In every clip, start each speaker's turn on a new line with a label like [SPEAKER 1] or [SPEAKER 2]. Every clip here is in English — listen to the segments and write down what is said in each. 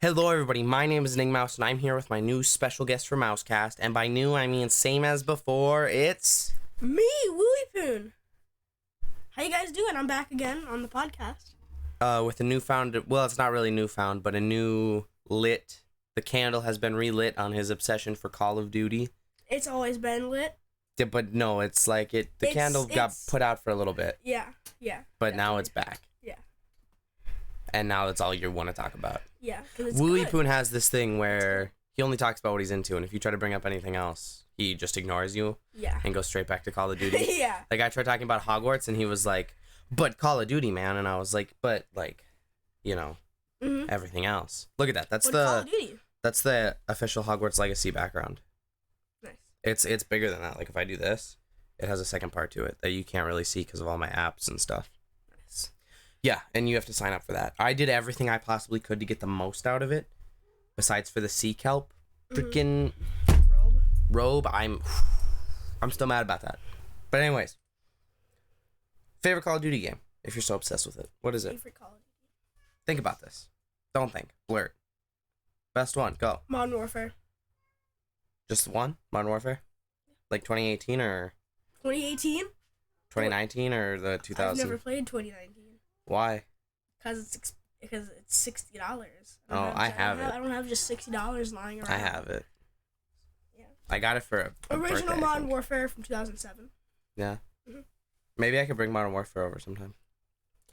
[SPEAKER 1] Hello everybody, my name is Nick Mouse and I'm here with my new special guest for MouseCast, and by new I mean same as before, it's...
[SPEAKER 2] Me, Wooly Poon. How you guys doing? I'm back again on the podcast.
[SPEAKER 1] With a newfound, well it's not really newfound, but a new lit, the candle has been relit on his obsession for Call of Duty.
[SPEAKER 2] It's always been lit.
[SPEAKER 1] Yeah, but no, it's like the candle got put out for a little bit.
[SPEAKER 2] Yeah.
[SPEAKER 1] But
[SPEAKER 2] definitely.
[SPEAKER 1] now it's back.
[SPEAKER 2] Yeah.
[SPEAKER 1] And now that's all you want to talk about.
[SPEAKER 2] Yeah, because it's
[SPEAKER 1] Wooly
[SPEAKER 2] good.
[SPEAKER 1] Poon has this thing where he only talks about what he's into, and if you try to bring up anything else, he just ignores you.
[SPEAKER 2] Yeah.
[SPEAKER 1] And goes straight back to Call of Duty.
[SPEAKER 2] Yeah.
[SPEAKER 1] Like, I tried talking about Hogwarts, and he was like, but Call of Duty, man. And I was like, but, like, you know, everything else. Look at that. That's
[SPEAKER 2] Call of Duty.
[SPEAKER 1] That's the official Hogwarts Legacy background.
[SPEAKER 2] Nice.
[SPEAKER 1] It's bigger than that. Like, if I do this, it has a second part to it that you can't really see because of all my apps and stuff.
[SPEAKER 2] Nice.
[SPEAKER 1] Yeah, and you have to sign up for that. I did everything I possibly could to get the most out of it, besides for the sea kelp freaking robe. I'm still mad about that. But anyways, favorite Call of Duty game, if you're so obsessed with it. What is it?
[SPEAKER 2] Favorite Call of Duty.
[SPEAKER 1] Think about this. Don't think. Blurt. Best one. Go.
[SPEAKER 2] Modern Warfare.
[SPEAKER 1] Just one? Modern Warfare? Like 2018 or
[SPEAKER 2] 2018?
[SPEAKER 1] 2019 or the 2000?
[SPEAKER 2] I've never played 2019.
[SPEAKER 1] Why?
[SPEAKER 2] Because it's $60.
[SPEAKER 1] I have it.
[SPEAKER 2] I don't have just $60 lying around.
[SPEAKER 1] I have it.
[SPEAKER 2] Yeah.
[SPEAKER 1] I got it for a
[SPEAKER 2] Original
[SPEAKER 1] birthday,
[SPEAKER 2] Modern Warfare from 2007.
[SPEAKER 1] Yeah.
[SPEAKER 2] Mm-hmm.
[SPEAKER 1] Maybe I could bring Modern Warfare over sometime.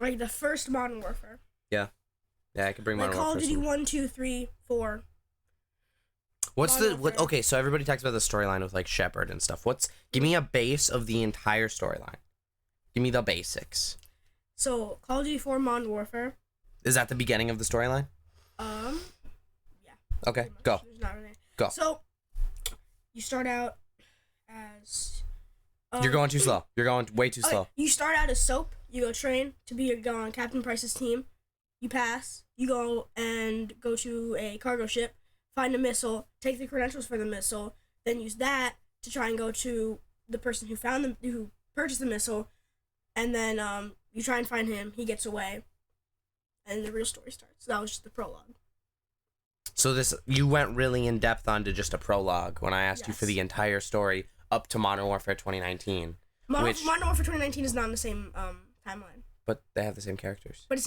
[SPEAKER 2] Like the first Modern Warfare.
[SPEAKER 1] Yeah, I could bring Modern
[SPEAKER 2] Call
[SPEAKER 1] Warfare.
[SPEAKER 2] of Duty 1, 2, 3, 4.
[SPEAKER 1] Okay, so everybody talks about the storyline with like Shepard and stuff. Give me a base of the entire storyline. Give me the basics.
[SPEAKER 2] So, Call of Duty 4 Modern Warfare.
[SPEAKER 1] Is that the beginning of the storyline?
[SPEAKER 2] Yeah.
[SPEAKER 1] Okay, go.
[SPEAKER 2] There's not really.
[SPEAKER 1] Go.
[SPEAKER 2] So, you start out as...
[SPEAKER 1] You're going too slow. You're going way too slow.
[SPEAKER 2] You start out as Soap. You go train to go on Captain Price's team. You pass. You go to a cargo ship, find a missile, take the credentials for the missile, then use that to try and go to the person who purchased the missile, and then you try and find him. He gets away, and the real story starts. So that was just the prologue.
[SPEAKER 1] So you went really in depth onto just a prologue when I asked you for the entire story up to Modern Warfare 2019.
[SPEAKER 2] Modern Warfare 2019 is not in the same timeline.
[SPEAKER 1] But they have the same characters.
[SPEAKER 2] But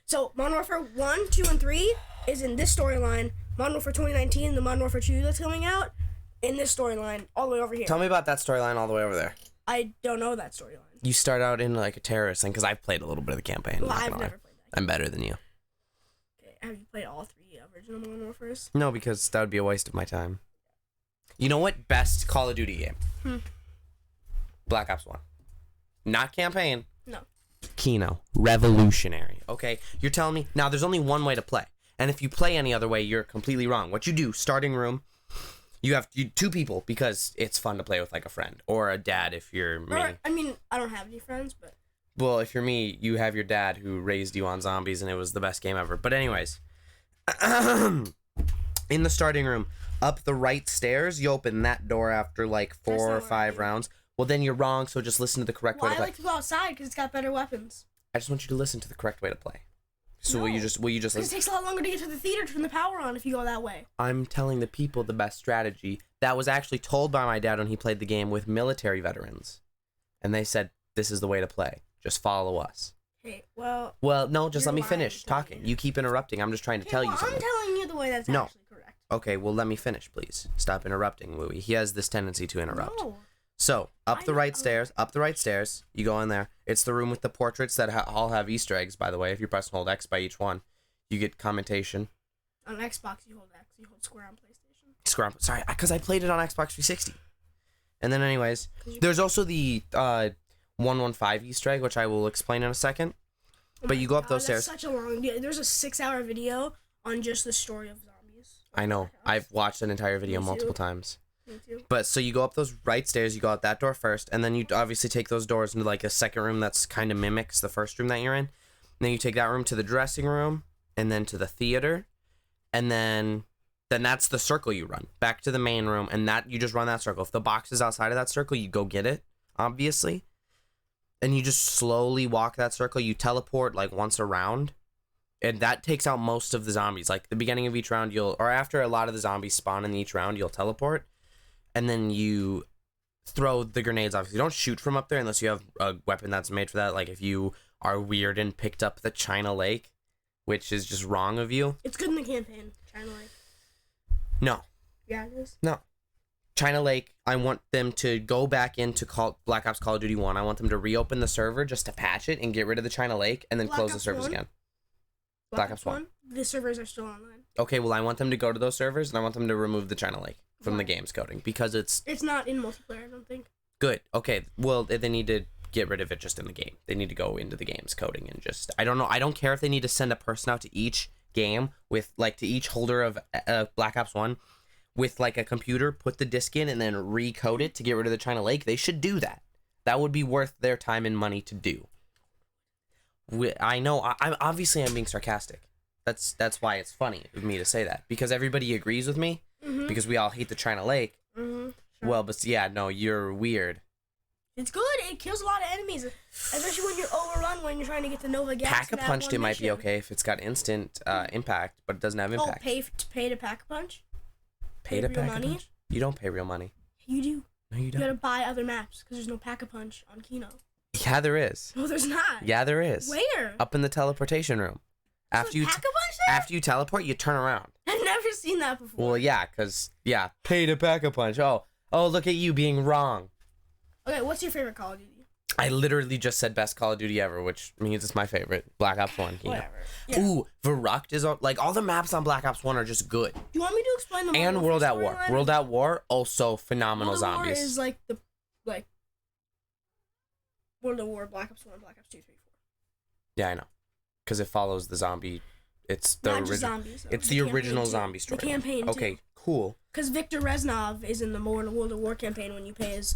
[SPEAKER 2] so Modern Warfare 1, 2, and 3 is in this storyline. Modern Warfare 2019, the Modern Warfare 2 that's coming out, in this storyline, all the way over here.
[SPEAKER 1] Tell me about that storyline all the way over there.
[SPEAKER 2] I don't know that storyline.
[SPEAKER 1] You start out in like a terrorist thing, because I've played a little bit of the campaign.
[SPEAKER 2] Well, I've never played that.
[SPEAKER 1] I'm better than you.
[SPEAKER 2] Okay, have you played all 3 original Modern Warfares?
[SPEAKER 1] No, because that would be a waste of my time. You know what? Best Call of Duty game? Black Ops 1. Not campaign.
[SPEAKER 2] No.
[SPEAKER 1] Kino. Revolutionary. Okay? You're telling me... Now, there's only one way to play. And if you play any other way, you're completely wrong. What you do, starting room, you have 2 people because it's fun to play with like a friend. Or a dad if you're me.
[SPEAKER 2] I don't have any friends, but...
[SPEAKER 1] Well, if you're me, you have your dad who raised you on zombies and it was the best game ever. But anyways. In the starting room, up the right stairs, you open that door after like 4 or 5 rounds. Well, then you're wrong, so just listen to the correct way to play.
[SPEAKER 2] I like to go outside because it's got better weapons.
[SPEAKER 1] I just want you to listen to the correct way to play. So will you just listen?
[SPEAKER 2] It takes a lot longer to get to the theater to turn the power on if you go that way.
[SPEAKER 1] I'm telling the people the best strategy. That was actually told by my dad when he played the game with military veterans. And they said, this is the way to play. Just follow us.
[SPEAKER 2] Okay, well...
[SPEAKER 1] Well, no, just let me finish talking. You keep interrupting. I'm just trying to tell you something.
[SPEAKER 2] I'm telling you the way that's actually correct.
[SPEAKER 1] Okay, well, let me finish, please. Stop interrupting, Louie. He has this tendency to interrupt.
[SPEAKER 2] No.
[SPEAKER 1] So, up the right stairs, you go in there. It's the room with the portraits that all have Easter eggs, by the way. If you press and hold X by each one, you get commentation.
[SPEAKER 2] On Xbox, you hold X. You hold square on PlayStation.
[SPEAKER 1] Square on, sorry, because I played it on Xbox 360. And then anyways, there's also the 115 Easter egg, which I will explain in a second. But you go up those stairs.
[SPEAKER 2] Such a long video. There's a 6-hour video on just the story of zombies.
[SPEAKER 1] I know. I've watched an entire video multiple times.
[SPEAKER 2] Me too.
[SPEAKER 1] But so you go up those right stairs, you go out that door first, and then you obviously take those doors into like a second room that's kind of mimics the first room that you're in. And then you take that room to the dressing room, and then to the theater, and then that's the circle you run back to the main room, and that you just run that circle. If the box is outside of that circle, you go get it, obviously, and you just slowly walk that circle. You teleport like once around, And that takes out most of the zombies. Like the beginning of each round, or after a lot of the zombies spawn in each round, you'll teleport, and then you throw the grenades. Obviously, don't shoot from up there unless you have a weapon that's made for that. Like if you are weird and picked up the China Lake, which is just wrong of you.
[SPEAKER 2] It's good in the campaign, China Lake.
[SPEAKER 1] No.
[SPEAKER 2] Yeah, it is.
[SPEAKER 1] No. China Lake, I want them to go back into Black Ops Call of Duty 1. I want them to reopen the server just to patch it and get rid of the China Lake and then
[SPEAKER 2] Black
[SPEAKER 1] close the
[SPEAKER 2] Ops
[SPEAKER 1] servers
[SPEAKER 2] 1?
[SPEAKER 1] again. Black Ops 1.
[SPEAKER 2] The servers are still online.
[SPEAKER 1] Okay, well, I want them to go to those servers and I want them to remove the China Lake from the
[SPEAKER 2] Why?
[SPEAKER 1] game's coding because it's
[SPEAKER 2] not in multiplayer, I don't think.
[SPEAKER 1] good. Okay, well, they need to get rid of it just in the game. They need to go into the game's coding and just, I don't know. I don't care if they need to send a person out to each game with, like, to each holder of Black Ops 1 with, like, a computer, put the disc in and then recode it to get rid of the China Lake. They should do that. That would be worth their time and money to do. I know, I'm being sarcastic. That's why it's funny of me to say that, because everybody agrees with me, because we all hate the China Lake.
[SPEAKER 2] Sure.
[SPEAKER 1] Well, but yeah, no, you're weird.
[SPEAKER 2] It's good. It kills a lot of enemies, especially when you're overrun when you're trying to get to Nova Gas.
[SPEAKER 1] Pack-a-punched, it might be okay if it's got instant impact, but it doesn't have impact.
[SPEAKER 2] Pay to pack-a-punch?
[SPEAKER 1] Pay to
[SPEAKER 2] real money?
[SPEAKER 1] pack-a-punch? You don't pay real money.
[SPEAKER 2] You do.
[SPEAKER 1] No, you
[SPEAKER 2] You
[SPEAKER 1] don't.
[SPEAKER 2] gotta buy other maps because there's no pack-a-punch on Kino.
[SPEAKER 1] Yeah, there is.
[SPEAKER 2] No, there's not.
[SPEAKER 1] Yeah, there is.
[SPEAKER 2] Where?
[SPEAKER 1] Up in the teleportation room. After you
[SPEAKER 2] pack-a-punch there?
[SPEAKER 1] after you teleport, you turn around.
[SPEAKER 2] I've never seen that before.
[SPEAKER 1] Well, yeah, pay to pack-a-punch. Oh, look at you being wrong.
[SPEAKER 2] Okay, what's your favorite Call of Duty?
[SPEAKER 1] I literally just said best Call of Duty ever, which means it's my favorite. Black Ops 1.
[SPEAKER 2] Whatever. Yeah.
[SPEAKER 1] Ooh, Verrucht is like all the maps on Black Ops 1 are just good.
[SPEAKER 2] Do you want me to explain the
[SPEAKER 1] And World at War. World at War, also phenomenal
[SPEAKER 2] World at War
[SPEAKER 1] zombies.
[SPEAKER 2] is like World at War, Black Ops 1, Black Ops 2, 3, 4.
[SPEAKER 1] Yeah, I know. Because it follows the zombie. It's the
[SPEAKER 2] Not just
[SPEAKER 1] original.
[SPEAKER 2] zombies. Though.
[SPEAKER 1] It's the original
[SPEAKER 2] too.
[SPEAKER 1] zombie story.
[SPEAKER 2] The campaign
[SPEAKER 1] Okay,
[SPEAKER 2] too.
[SPEAKER 1] cool.
[SPEAKER 2] Because Victor Reznov is in the World at War campaign when you pay his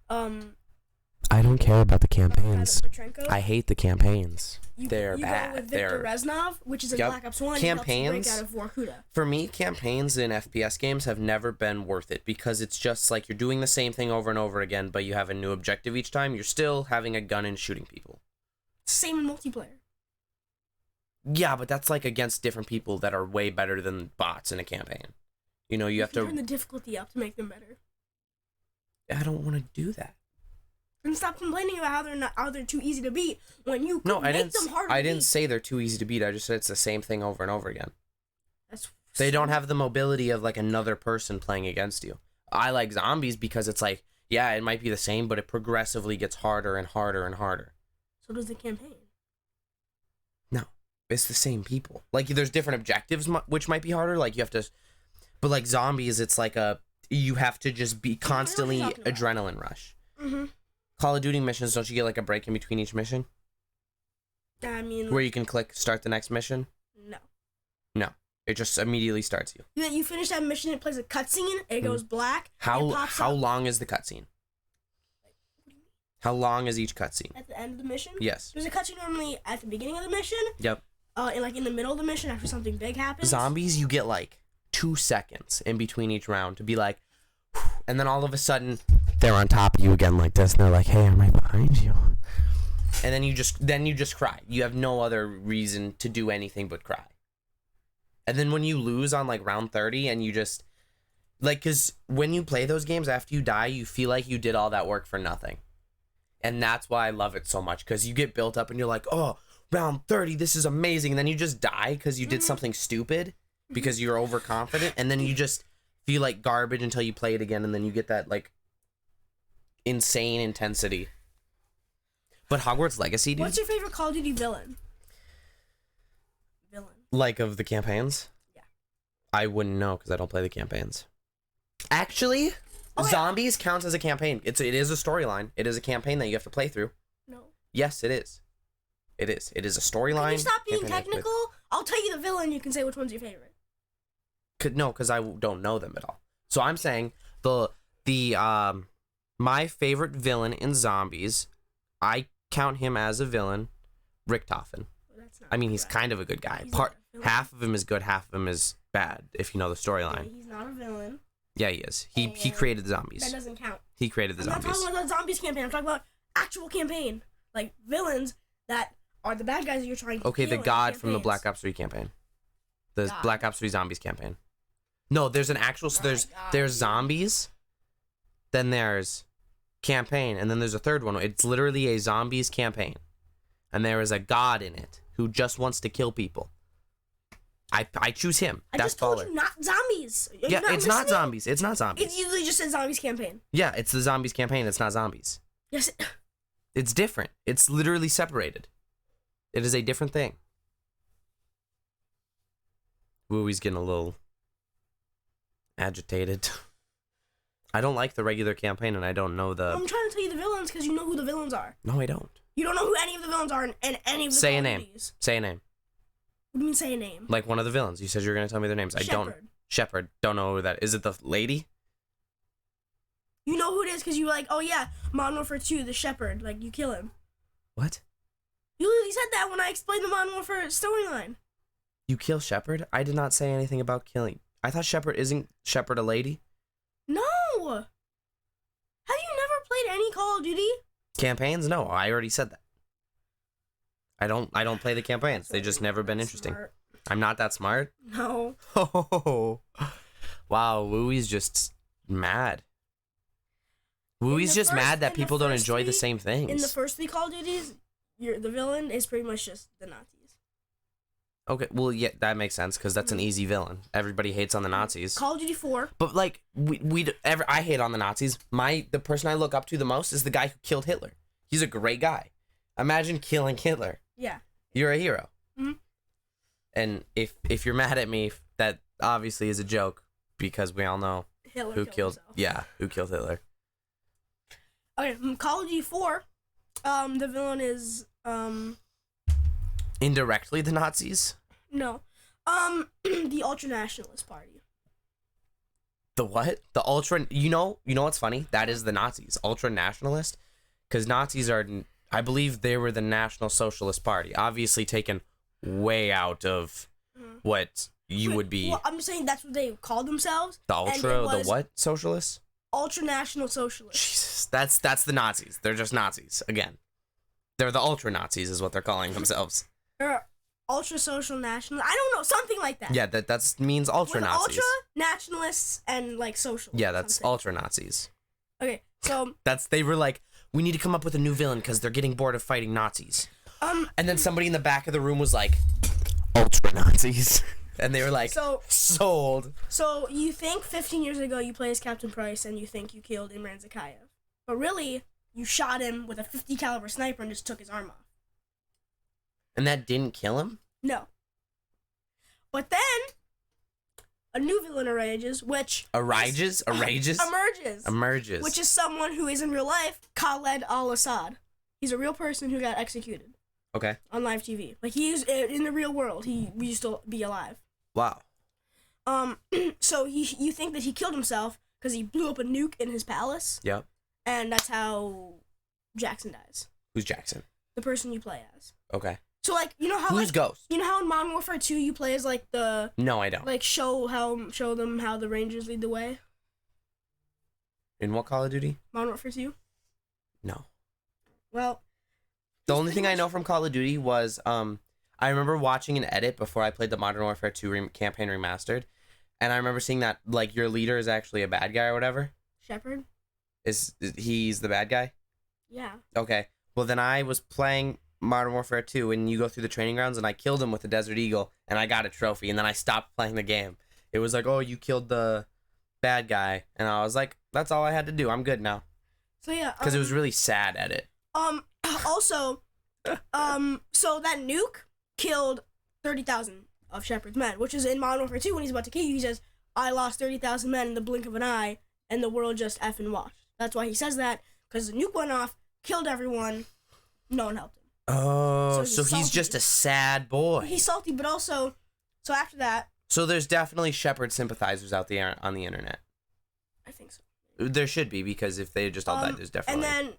[SPEAKER 1] I don't care about the campaigns.
[SPEAKER 2] Petrenko.
[SPEAKER 1] I hate the campaigns. They're
[SPEAKER 2] you
[SPEAKER 1] bad.
[SPEAKER 2] go with Victor Reznov, which is in
[SPEAKER 1] Yep.
[SPEAKER 2] Black Ops 1.
[SPEAKER 1] Campaigns-
[SPEAKER 2] He helps break out of Vorkuta.
[SPEAKER 1] For me, campaigns in FPS games have never been worth it because it's just like you're doing the same thing over and over again, but you have a new objective each time. You're still having a gun and shooting people.
[SPEAKER 2] Same in multiplayer.
[SPEAKER 1] Yeah, but that's like against different people that are way better than bots in a campaign. You know, you have
[SPEAKER 2] turn
[SPEAKER 1] to.
[SPEAKER 2] the difficulty up to make them better.
[SPEAKER 1] I don't want to do that.
[SPEAKER 2] And stop complaining about how they're too easy to beat when you
[SPEAKER 1] No,
[SPEAKER 2] could
[SPEAKER 1] I
[SPEAKER 2] make
[SPEAKER 1] didn't.
[SPEAKER 2] them harder to
[SPEAKER 1] I didn't
[SPEAKER 2] beat.
[SPEAKER 1] say they're too easy to beat. I just said it's the same thing over and over again.
[SPEAKER 2] That's
[SPEAKER 1] They don't have the mobility of like another person playing against you. I like zombies because it's like, yeah, it might be the same, but it progressively gets harder and harder and harder.
[SPEAKER 2] So does the campaign.
[SPEAKER 1] No, it's the same people. Like there's different objectives which might be harder. Like you have to, but like zombies, it's like you have to just be constantly
[SPEAKER 2] you're talking about.
[SPEAKER 1] adrenaline rush.
[SPEAKER 2] Mm-hmm.
[SPEAKER 1] Call of Duty missions, don't you get like a break in between each mission
[SPEAKER 2] I mean,
[SPEAKER 1] where you can click start the next mission?
[SPEAKER 2] no.
[SPEAKER 1] No, it just immediately starts you.
[SPEAKER 2] You finish that mission, it plays a cutscene, it goes black. it pops
[SPEAKER 1] How
[SPEAKER 2] up
[SPEAKER 1] long is the cutscene? How long is each cutscene?
[SPEAKER 2] at the end of the mission?
[SPEAKER 1] Yes.
[SPEAKER 2] There's a cutscene normally at the beginning of the mission,
[SPEAKER 1] Yep.
[SPEAKER 2] and like in the middle of the mission after something big happens.
[SPEAKER 1] Zombies, you get like 2 seconds in between each round to be like, and then all of a sudden they're on top of you again like this, and they're like, "Hey, I'm right behind you." And then you just cry. You have no other reason to do anything but cry. And then when you lose on like round 30, and you just like, cause when you play those games after you die, you feel like you did all that work for nothing. And that's why I love it so much, because you get built up and you're like, oh, round 30, this is amazing. And then you just die because you did something stupid because you're overconfident. And then you just feel like garbage until you play it again. And then you get that like insane intensity. But Hogwarts Legacy, dude.
[SPEAKER 2] What's your favorite Call of Duty villain?
[SPEAKER 1] Like of the campaigns?
[SPEAKER 2] Yeah.
[SPEAKER 1] I wouldn't know because I don't play the campaigns. Actually, zombies counts as a campaign. It is a storyline. It is a campaign that you have to play through.
[SPEAKER 2] No.
[SPEAKER 1] Yes, it is. It is. It is a storyline.
[SPEAKER 2] Can you stop being
[SPEAKER 1] campaign that you
[SPEAKER 2] technical? I'll tell you the villain. You can say which one's your favorite.
[SPEAKER 1] No, because I don't know them at all. So I'm saying my favorite villain in zombies, I count him as a villain, Richtofen. I mean, he's kind of a good guy. Half of him is good, half of him is bad, if you know the storyline.
[SPEAKER 2] He's not a villain.
[SPEAKER 1] Yeah, he is. He created the zombies.
[SPEAKER 2] That doesn't count.
[SPEAKER 1] He created the
[SPEAKER 2] I'm not
[SPEAKER 1] zombies.
[SPEAKER 2] talking about the zombies campaign. I'm talking about actual campaign. Like villains that are the bad guys that you're trying to
[SPEAKER 1] Okay,
[SPEAKER 2] kill
[SPEAKER 1] the
[SPEAKER 2] in
[SPEAKER 1] god from the
[SPEAKER 2] campaigns.
[SPEAKER 1] Black Ops 3 campaign. The
[SPEAKER 2] God.
[SPEAKER 1] Black Ops 3 Zombies campaign. No, there's an actual... So there's zombies, then there's campaign, and then there's a third one. It's literally a zombies campaign. And there is a god in it who just wants to kill people. I choose him.
[SPEAKER 2] I
[SPEAKER 1] That's
[SPEAKER 2] just told
[SPEAKER 1] baller.
[SPEAKER 2] you not zombies. Are
[SPEAKER 1] Yeah,
[SPEAKER 2] you not
[SPEAKER 1] it's not
[SPEAKER 2] listening?
[SPEAKER 1] zombies. It's not zombies.
[SPEAKER 2] It usually just says zombies campaign.
[SPEAKER 1] Yeah, it's the zombies campaign. It's not zombies.
[SPEAKER 2] Yes.
[SPEAKER 1] It's different. It's literally separated. It is a different thing. Wooey's getting a little agitated. I don't like the regular campaign, and I don't know the...
[SPEAKER 2] I'm trying to tell you the villains because you know who the villains are.
[SPEAKER 1] No, I don't.
[SPEAKER 2] You don't know who any of the villains are in any of the
[SPEAKER 1] Say a
[SPEAKER 2] Call of
[SPEAKER 1] name.
[SPEAKER 2] Duties.
[SPEAKER 1] Say a name.
[SPEAKER 2] What do you mean say a name?
[SPEAKER 1] Like one of the villains. You said you were going to tell me their names. I don't.
[SPEAKER 2] Shepard.
[SPEAKER 1] Shepard. Don't know who that is. Is it the lady?
[SPEAKER 2] You know who it is because you were like, oh yeah, Modern Warfare 2, the Shepherd. Like, you kill him.
[SPEAKER 1] What?
[SPEAKER 2] You literally said that when I explained the Modern Warfare storyline.
[SPEAKER 1] You kill Shepard? I did not say anything about killing. I thought Shepard... Isn't Shepard a lady?
[SPEAKER 2] No! Have you never played any Call of Duty?
[SPEAKER 1] Campaigns? No, I already said that. I don't play the campaigns. They just never been interesting.
[SPEAKER 2] Smart.
[SPEAKER 1] I'm not that smart.
[SPEAKER 2] No.
[SPEAKER 1] Oh, wow, Wooey's just mad. Wooey's just mad that people don't enjoy the same things.
[SPEAKER 2] In the first 3 Call of Duties, the villain is pretty much just the Nazis.
[SPEAKER 1] Okay, well, yeah, that makes sense because that's an easy villain. Everybody hates on the Nazis.
[SPEAKER 2] Call of Duty 4.
[SPEAKER 1] But like, I hate on the Nazis. The person I look up to the most is the guy who killed Hitler. He's a great guy. Imagine killing Hitler.
[SPEAKER 2] Yeah.
[SPEAKER 1] You're a hero.
[SPEAKER 2] Mm-hmm.
[SPEAKER 1] And if you're mad at me, that obviously is a joke because we all know
[SPEAKER 2] Hitler
[SPEAKER 1] who killed.
[SPEAKER 2] himself.
[SPEAKER 1] Yeah, who killed Hitler.
[SPEAKER 2] Okay, Call of Duty 4. The villain is
[SPEAKER 1] Indirectly, the Nazis.
[SPEAKER 2] no, the Ultra Nationalist Party.
[SPEAKER 1] The what? The ultra. You know what's funny? That is the Nazis, ultra nationalist, because Nazis are. I believe they were the National Socialist Party, obviously taken way out of what you would be.
[SPEAKER 2] Well, I'm just saying that's what they called themselves.
[SPEAKER 1] The
[SPEAKER 2] and
[SPEAKER 1] ultra,
[SPEAKER 2] it was
[SPEAKER 1] the what socialists?
[SPEAKER 2] Ultra National Socialist.
[SPEAKER 1] Jesus, that's the Nazis. They're just Nazis again. They're the ultra Nazis, is what they're calling themselves.
[SPEAKER 2] Or Ultra Social National. I don't know, something like that.
[SPEAKER 1] Yeah, that means ultra
[SPEAKER 2] With
[SPEAKER 1] Nazis.
[SPEAKER 2] Ultra Nationalists and like social.
[SPEAKER 1] Yeah, that's ultra Nazis.
[SPEAKER 2] Okay, so
[SPEAKER 1] They were like, we need to come up with a new villain because they're getting bored of fighting Nazis. And then somebody in the back of the room was like, ultra Nazis. And they were like, sold.
[SPEAKER 2] So you think 15 years ago you played as Captain Price and you think you killed Imran Zakayev. But really, you shot him with a 50 caliber sniper and just took his arm off.
[SPEAKER 1] And that didn't kill him?
[SPEAKER 2] No. But then, a new villain emerges, which...
[SPEAKER 1] Emerges?
[SPEAKER 2] Emerges. Which is someone who is in real life, Khaled al-Assad. He's a real person who got executed.
[SPEAKER 1] Okay.
[SPEAKER 2] On live TV. Like, he's in the real world. He used to be alive.
[SPEAKER 1] Wow.
[SPEAKER 2] So you think that he killed himself because he blew up a nuke in his palace.
[SPEAKER 1] Yep.
[SPEAKER 2] And that's how Jackson dies.
[SPEAKER 1] Who's Jackson?
[SPEAKER 2] The person you play as.
[SPEAKER 1] Okay.
[SPEAKER 2] So, like, you know how...
[SPEAKER 1] Who's Ghost?
[SPEAKER 2] You know how in Modern Warfare 2 you play as, like, the...
[SPEAKER 1] No, I don't.
[SPEAKER 2] Like, show them how the Rangers lead the way?
[SPEAKER 1] In what Call of Duty?
[SPEAKER 2] Modern Warfare 2?
[SPEAKER 1] No.
[SPEAKER 2] Well...
[SPEAKER 1] The only thing I know from Call of Duty was, I remember watching an edit before I played the Modern Warfare 2 campaign remastered, and I remember seeing that, like, your leader is actually a bad guy or whatever.
[SPEAKER 2] Shepard?
[SPEAKER 1] He's the bad guy?
[SPEAKER 2] Yeah.
[SPEAKER 1] Okay. Well, then I was playing Modern Warfare 2, and you go through the training grounds, and I killed him with the Desert Eagle, and I got a trophy, and then I stopped playing the game. It was like, oh, you killed the bad guy, and I was like, that's all I had to do. I'm good now.
[SPEAKER 2] So, yeah.
[SPEAKER 1] Because it was really sad edit.
[SPEAKER 2] Also, so that nuke killed 30,000 of Shepard's men, which is in Modern Warfare 2 when he's about to kill you, he says, I lost 30,000 men in the blink of an eye, and the world just effing watched. That's why he says that, because the nuke went off, killed everyone, no one helped him.
[SPEAKER 1] Oh, so he's just a sad boy.
[SPEAKER 2] He's salty, but also, so after that...
[SPEAKER 1] So there's definitely Shepard sympathizers out there on the internet.
[SPEAKER 2] I think so.
[SPEAKER 1] There should be, because if they just all died, there's definitely...
[SPEAKER 2] And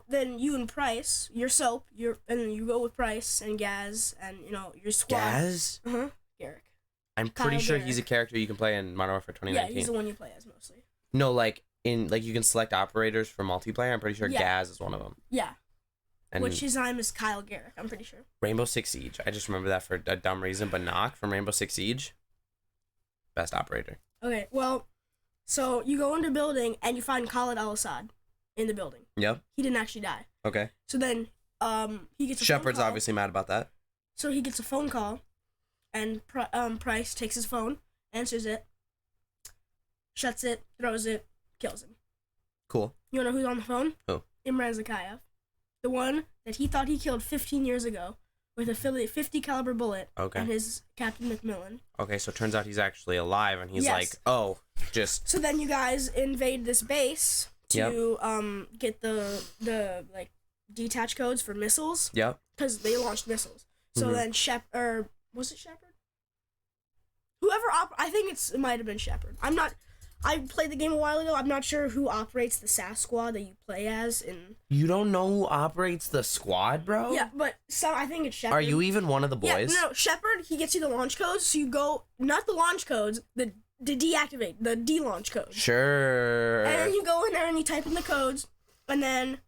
[SPEAKER 2] then you and Price, you're Soap, and then you go with Price and Gaz, and, your squad.
[SPEAKER 1] Gaz?
[SPEAKER 2] Uh-huh. Garrick.
[SPEAKER 1] I'm pretty sure he's a character you can play in Modern Warfare 2019.
[SPEAKER 2] Yeah, he's the one you play as mostly.
[SPEAKER 1] No, you can select operators for multiplayer. I'm pretty sure Gaz is one of them.
[SPEAKER 2] Yeah.
[SPEAKER 1] And
[SPEAKER 2] which his name is Kyle Garrick, I'm pretty sure.
[SPEAKER 1] Rainbow Six Siege. I just remember that for a dumb reason, but Nock from Rainbow Six Siege, best operator.
[SPEAKER 2] Okay, well, so you go into a building and you find Khalid Al-Assad in the building.
[SPEAKER 1] Yep.
[SPEAKER 2] He didn't actually die.
[SPEAKER 1] Okay.
[SPEAKER 2] So then he gets a
[SPEAKER 1] Shepard's
[SPEAKER 2] phone call.
[SPEAKER 1] obviously mad about that.
[SPEAKER 2] So he gets a phone call, and Price takes his phone, answers it, shuts it, throws it, kills him.
[SPEAKER 1] Cool.
[SPEAKER 2] You know who's on the phone?
[SPEAKER 1] Who?
[SPEAKER 2] Imran Zakhaev. The one that he thought he killed 15 years ago with a 50 caliber bullet
[SPEAKER 1] Okay.
[SPEAKER 2] and his Captain McMillan.
[SPEAKER 1] Okay, so it turns out he's actually alive, and he's
[SPEAKER 2] Yes.
[SPEAKER 1] like, oh, just...
[SPEAKER 2] So then you guys invade this base to get the like detach codes for missiles.
[SPEAKER 1] Yep.
[SPEAKER 2] Because they launched missiles. So then was it Shepard? Whoever I think it might have been Shepard. I played the game a while ago. I'm not sure who operates the SAS squad that you play as in.
[SPEAKER 1] You don't know who operates the squad, bro?
[SPEAKER 2] Yeah, but I think it's Shepard.
[SPEAKER 1] Are you even one of the boys?
[SPEAKER 2] Yeah, no, Shepard, he gets you the launch codes, so you go, not the launch codes, the deactivate, the de-launch codes.
[SPEAKER 1] Sure.
[SPEAKER 2] And then you go in there and you type in the codes, and then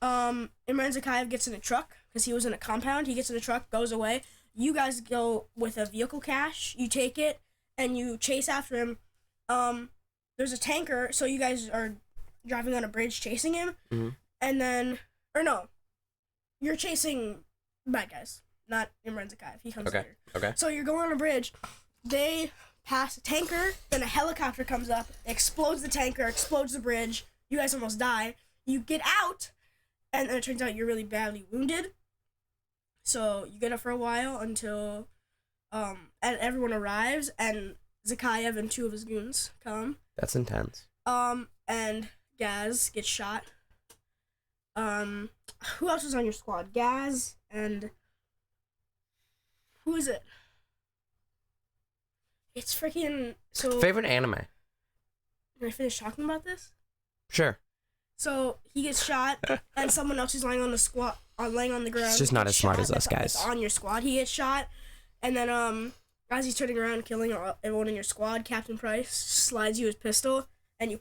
[SPEAKER 2] Imran Zakhaev gets in a truck, because he was in a compound, he gets in a truck, goes away. You guys go with a vehicle cache, you take it, and you chase after him. There's a tanker, so you guys are driving on a bridge chasing him, and then, or no, you're chasing bad guys, not Imran Zakhaev, he comes later.
[SPEAKER 1] Okay.
[SPEAKER 2] So you're going on a bridge, they pass a tanker, then a helicopter comes up, explodes the tanker, explodes the bridge, you guys almost die, you get out, and then it turns out you're really badly wounded, so you get up for a while until, and everyone arrives, and Zakhaev and two of his goons come.
[SPEAKER 1] That's intense.
[SPEAKER 2] And Gaz gets shot. Who else was on your squad? Gaz and... Who is it? It's freaking... So...
[SPEAKER 1] Favorite anime?
[SPEAKER 2] Can I finish talking about this?
[SPEAKER 1] Sure.
[SPEAKER 2] So, he gets shot, and someone else who's lying on the ground.
[SPEAKER 1] It's just not as smart as us,
[SPEAKER 2] that's
[SPEAKER 1] guys.
[SPEAKER 2] on your squad, he gets shot, and then, as he's turning around, killing everyone in your squad, Captain Price slides you his pistol, and you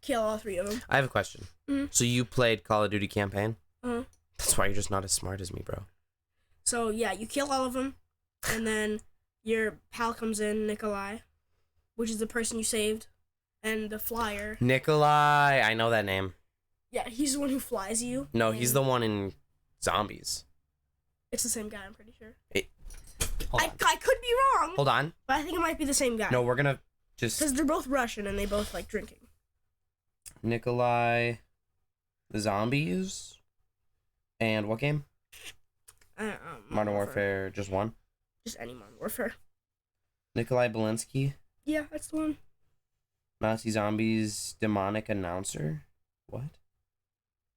[SPEAKER 2] kill all three of them.
[SPEAKER 1] I have a question. So you played Call of Duty campaign?
[SPEAKER 2] Uh-huh.
[SPEAKER 1] That's why you're just not as smart as me, bro.
[SPEAKER 2] So, yeah, you kill all of them, and then your pal comes in, Nikolai, which is the person you saved, and the flyer.
[SPEAKER 1] Nikolai, I know that name.
[SPEAKER 2] Yeah, he's the one who flies you.
[SPEAKER 1] No, he's the one in Zombies.
[SPEAKER 2] It's the same guy, I'm pretty sure.
[SPEAKER 1] I
[SPEAKER 2] could be wrong.
[SPEAKER 1] Hold on.
[SPEAKER 2] But I think it might be the same guy.
[SPEAKER 1] No, we're gonna just...
[SPEAKER 2] Because they're both Russian and they both like drinking.
[SPEAKER 1] Nikolai, the Zombies, and what game? Modern Warfare, just one?
[SPEAKER 2] Just any Modern Warfare.
[SPEAKER 1] Nikolai Belinsky,
[SPEAKER 2] Yeah, that's the one.
[SPEAKER 1] Nazi Zombies, demonic announcer. What?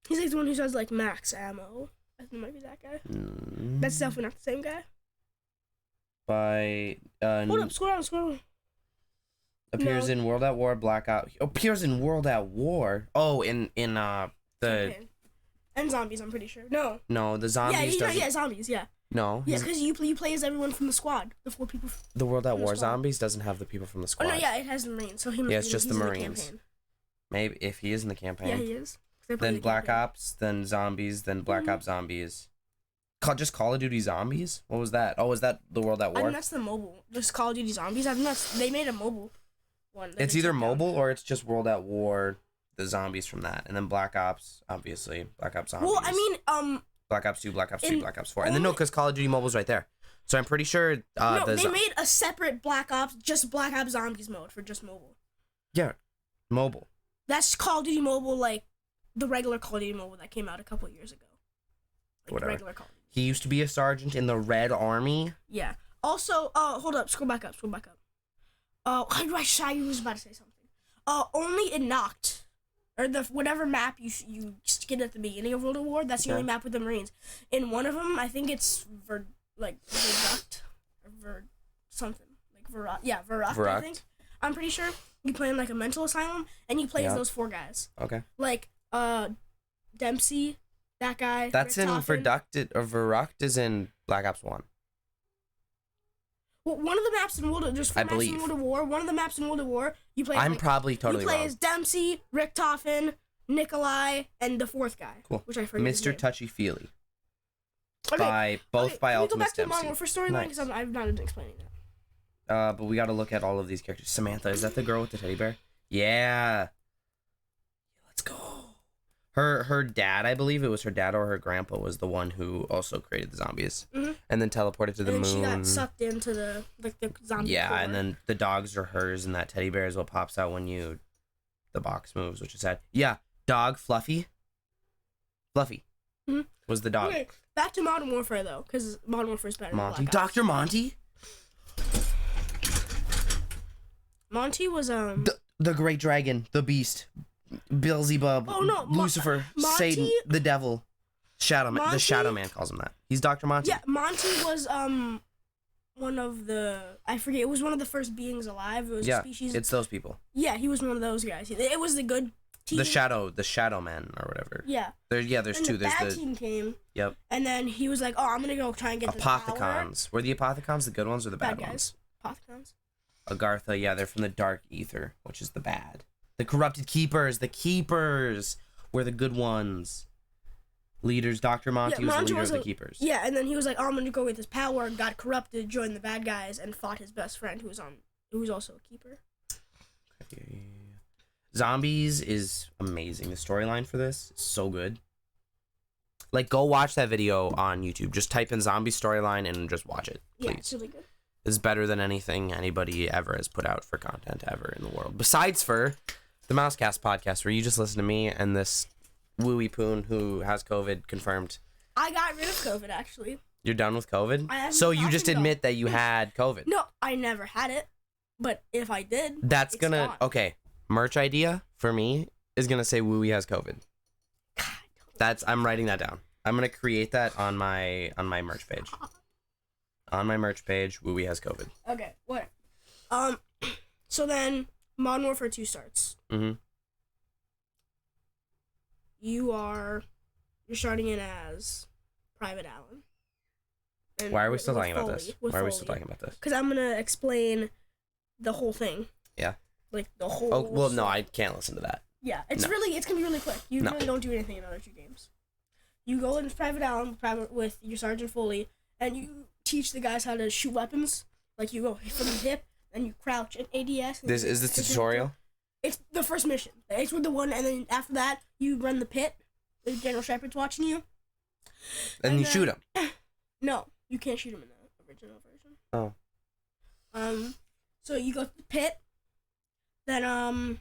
[SPEAKER 2] He's like the one who says like max ammo. I think it might be that guy. That's definitely not the same guy.
[SPEAKER 1] By
[SPEAKER 2] Hold up, scroll down.
[SPEAKER 1] appears in World at War, Blackout. Appears in World at War. Oh, in the
[SPEAKER 2] Campaign. And zombies, I'm pretty sure. No,
[SPEAKER 1] the Zombies.
[SPEAKER 2] zombies. Yeah.
[SPEAKER 1] No.
[SPEAKER 2] Yeah, because you play as everyone from the squad. The 4 people.
[SPEAKER 1] The World at
[SPEAKER 2] from the
[SPEAKER 1] War
[SPEAKER 2] squad.
[SPEAKER 1] Zombies doesn't have the people from the squad.
[SPEAKER 2] Oh no, yeah, it has the Marines. So he must
[SPEAKER 1] Yeah, it's
[SPEAKER 2] be-
[SPEAKER 1] just the
[SPEAKER 2] he's in
[SPEAKER 1] Marines.
[SPEAKER 2] campaign.
[SPEAKER 1] Maybe if he is in the campaign.
[SPEAKER 2] Yeah, he is. They play
[SPEAKER 1] Then
[SPEAKER 2] the
[SPEAKER 1] Black
[SPEAKER 2] campaign.
[SPEAKER 1] Ops, then Zombies, then Black Ops Zombies. Just Call of Duty Zombies? What was that? Oh, was that the World at
[SPEAKER 2] I
[SPEAKER 1] War?
[SPEAKER 2] think that's the mobile. Just Call of Duty Zombies. I think they made a mobile one. that
[SPEAKER 1] It's
[SPEAKER 2] they
[SPEAKER 1] either
[SPEAKER 2] took down.
[SPEAKER 1] mobile or it's just World at War, the zombies from that. And then Black Ops, obviously. Black Ops Zombies.
[SPEAKER 2] Well, I mean,
[SPEAKER 1] Black Ops 2, Black Ops 3,
[SPEAKER 2] in
[SPEAKER 1] Black Ops 4. And then no, because Call of Duty Mobile's right there. So I'm pretty sure
[SPEAKER 2] no,
[SPEAKER 1] the
[SPEAKER 2] they made a separate Black Ops, just Black Ops Zombies mode for just mobile.
[SPEAKER 1] Yeah, mobile.
[SPEAKER 2] That's Call of Duty Mobile, like the regular Call of Duty Mobile that came out a couple of years ago. Like
[SPEAKER 1] Whatever.
[SPEAKER 2] The regular Call of Duty.
[SPEAKER 1] He used to be a sergeant in the Red Army.
[SPEAKER 2] Yeah. Also, hold up, scroll back up. I was about to say something. Only in Noct, or the whatever map you get at the beginning of World at War. That's the only map with the Marines. In one of them, I think it's Verduct or something like Verduct. Yeah, Verduct. I think. I'm pretty sure you play in like a mental asylum, and you play as those 4 guys.
[SPEAKER 1] Okay.
[SPEAKER 2] Like Dempsey, that guy.
[SPEAKER 1] That's in
[SPEAKER 2] Richtofen.
[SPEAKER 1] Verduct is in Black Ops 1.
[SPEAKER 2] Well, one of the maps in World of War. One of the maps in World of War, you play.
[SPEAKER 1] I'm probably totally
[SPEAKER 2] You play
[SPEAKER 1] wrong.
[SPEAKER 2] as Dempsey, Richtofen, Nikolai, and the fourth guy.
[SPEAKER 1] Cool.
[SPEAKER 2] Which I forget his
[SPEAKER 1] Mr.
[SPEAKER 2] name.
[SPEAKER 1] Touchy Feely.
[SPEAKER 2] Okay.
[SPEAKER 1] By
[SPEAKER 2] Can we go
[SPEAKER 1] Ultimate
[SPEAKER 2] back to the
[SPEAKER 1] Dempsey.
[SPEAKER 2] Modern Warfare storyline? Because
[SPEAKER 1] Nice.
[SPEAKER 2] I'm not explaining that.
[SPEAKER 1] But we got to look at all of these characters. Samantha, is that the girl with the teddy bear? Yeah. Let's go. Her dad, I believe it was her dad or her grandpa, was the one who also created the zombies, and then teleported to the moon.
[SPEAKER 2] She got sucked into the zombie.
[SPEAKER 1] Yeah,
[SPEAKER 2] core.
[SPEAKER 1] and then the dogs are hers, and that teddy bear is what pops out when the box moves, which is sad. Yeah, dog Fluffy. Fluffy was the dog.
[SPEAKER 2] Okay, back to Modern Warfare though, because Modern Warfare is better.
[SPEAKER 1] Monty,
[SPEAKER 2] than Black Ops.
[SPEAKER 1] Dr. Monty.
[SPEAKER 2] Monty was
[SPEAKER 1] The Great Dragon, the Beast, Beelzebub,
[SPEAKER 2] Oh, no,
[SPEAKER 1] Lucifer,
[SPEAKER 2] Monty-
[SPEAKER 1] Satan, the Devil, Shadow Man.
[SPEAKER 2] Monty-
[SPEAKER 1] The Shadow Man calls him that. He's Dr. Monty.
[SPEAKER 2] Yeah, Monty was one of the, I forget, it was one of the first beings alive. It was a species.
[SPEAKER 1] It's those people.
[SPEAKER 2] Yeah, he was one of those guys. It was the good team.
[SPEAKER 1] The Shadow Man or whatever.
[SPEAKER 2] Yeah.
[SPEAKER 1] There's
[SPEAKER 2] And
[SPEAKER 1] two.
[SPEAKER 2] the
[SPEAKER 1] There's
[SPEAKER 2] bad
[SPEAKER 1] the
[SPEAKER 2] team came.
[SPEAKER 1] Yep.
[SPEAKER 2] And then he was like, "Oh, I'm gonna go try and get this power."
[SPEAKER 1] Apothecons. Were the Apothecons the good ones or the bad ones?
[SPEAKER 2] Bad guys. Apothecons.
[SPEAKER 1] Agartha, yeah, they're from the Dark Ether, which is the bad. The Corrupted Keepers. The Keepers were the good ones. Leaders. Dr. Monty was the leader of the Keepers.
[SPEAKER 2] Yeah, and then he was like, "Oh, I'm gonna go get this power." Got corrupted, joined the bad guys, and fought his best friend, who was also a keeper.
[SPEAKER 1] Zombies is amazing. The storyline for this is so good. Like, go watch that video on YouTube. Just type in zombie storyline and just watch it, please.
[SPEAKER 2] Yeah, it's really good.
[SPEAKER 1] It's better than anything anybody ever has put out for content ever in the world. Besides for the MouseCast podcast, where you just listen to me and this wooey poon who has COVID confirmed.
[SPEAKER 2] I got rid of COVID, actually.
[SPEAKER 1] You're done with COVID?
[SPEAKER 2] I haven't
[SPEAKER 1] So you just
[SPEAKER 2] gotten
[SPEAKER 1] admit that you had COVID.
[SPEAKER 2] No, I never had it, but if I did,
[SPEAKER 1] That's
[SPEAKER 2] it's
[SPEAKER 1] gonna...
[SPEAKER 2] gone.
[SPEAKER 1] Okay, merch idea for me is gonna say wooey has COVID. I'm writing that down. I'm gonna create that on my merch page. On my merch page, wooey has COVID.
[SPEAKER 2] Okay, what? So then Modern Warfare 2 starts.
[SPEAKER 1] Mm-hmm.
[SPEAKER 2] You're starting in as Private Allen. And
[SPEAKER 1] Why are we
[SPEAKER 2] with-
[SPEAKER 1] still
[SPEAKER 2] with
[SPEAKER 1] talking about
[SPEAKER 2] Foley,
[SPEAKER 1] this?
[SPEAKER 2] with
[SPEAKER 1] Why are we still
[SPEAKER 2] Foley.
[SPEAKER 1] talking about this?
[SPEAKER 2] Because I'm gonna explain the whole thing.
[SPEAKER 1] Yeah.
[SPEAKER 2] Like the whole.
[SPEAKER 1] Oh, well, no,
[SPEAKER 2] story.
[SPEAKER 1] I can't listen to that.
[SPEAKER 2] Yeah, it's
[SPEAKER 1] No.
[SPEAKER 2] gonna be really quick. You
[SPEAKER 1] No.
[SPEAKER 2] really don't do anything in other two games. You go into Private Allen, with your Sergeant Foley, and you teach the guys how to shoot weapons. Like you go from the hip, and you crouch at ADS.
[SPEAKER 1] Is this the tutorial?
[SPEAKER 2] It's the first mission. It's with the one, and then after that, you run the pit. The General Shepard's watching you.
[SPEAKER 1] And you
[SPEAKER 2] then-
[SPEAKER 1] shoot him.
[SPEAKER 2] No, you can't shoot him in the original version.
[SPEAKER 1] Oh.
[SPEAKER 2] So you go to the pit. Then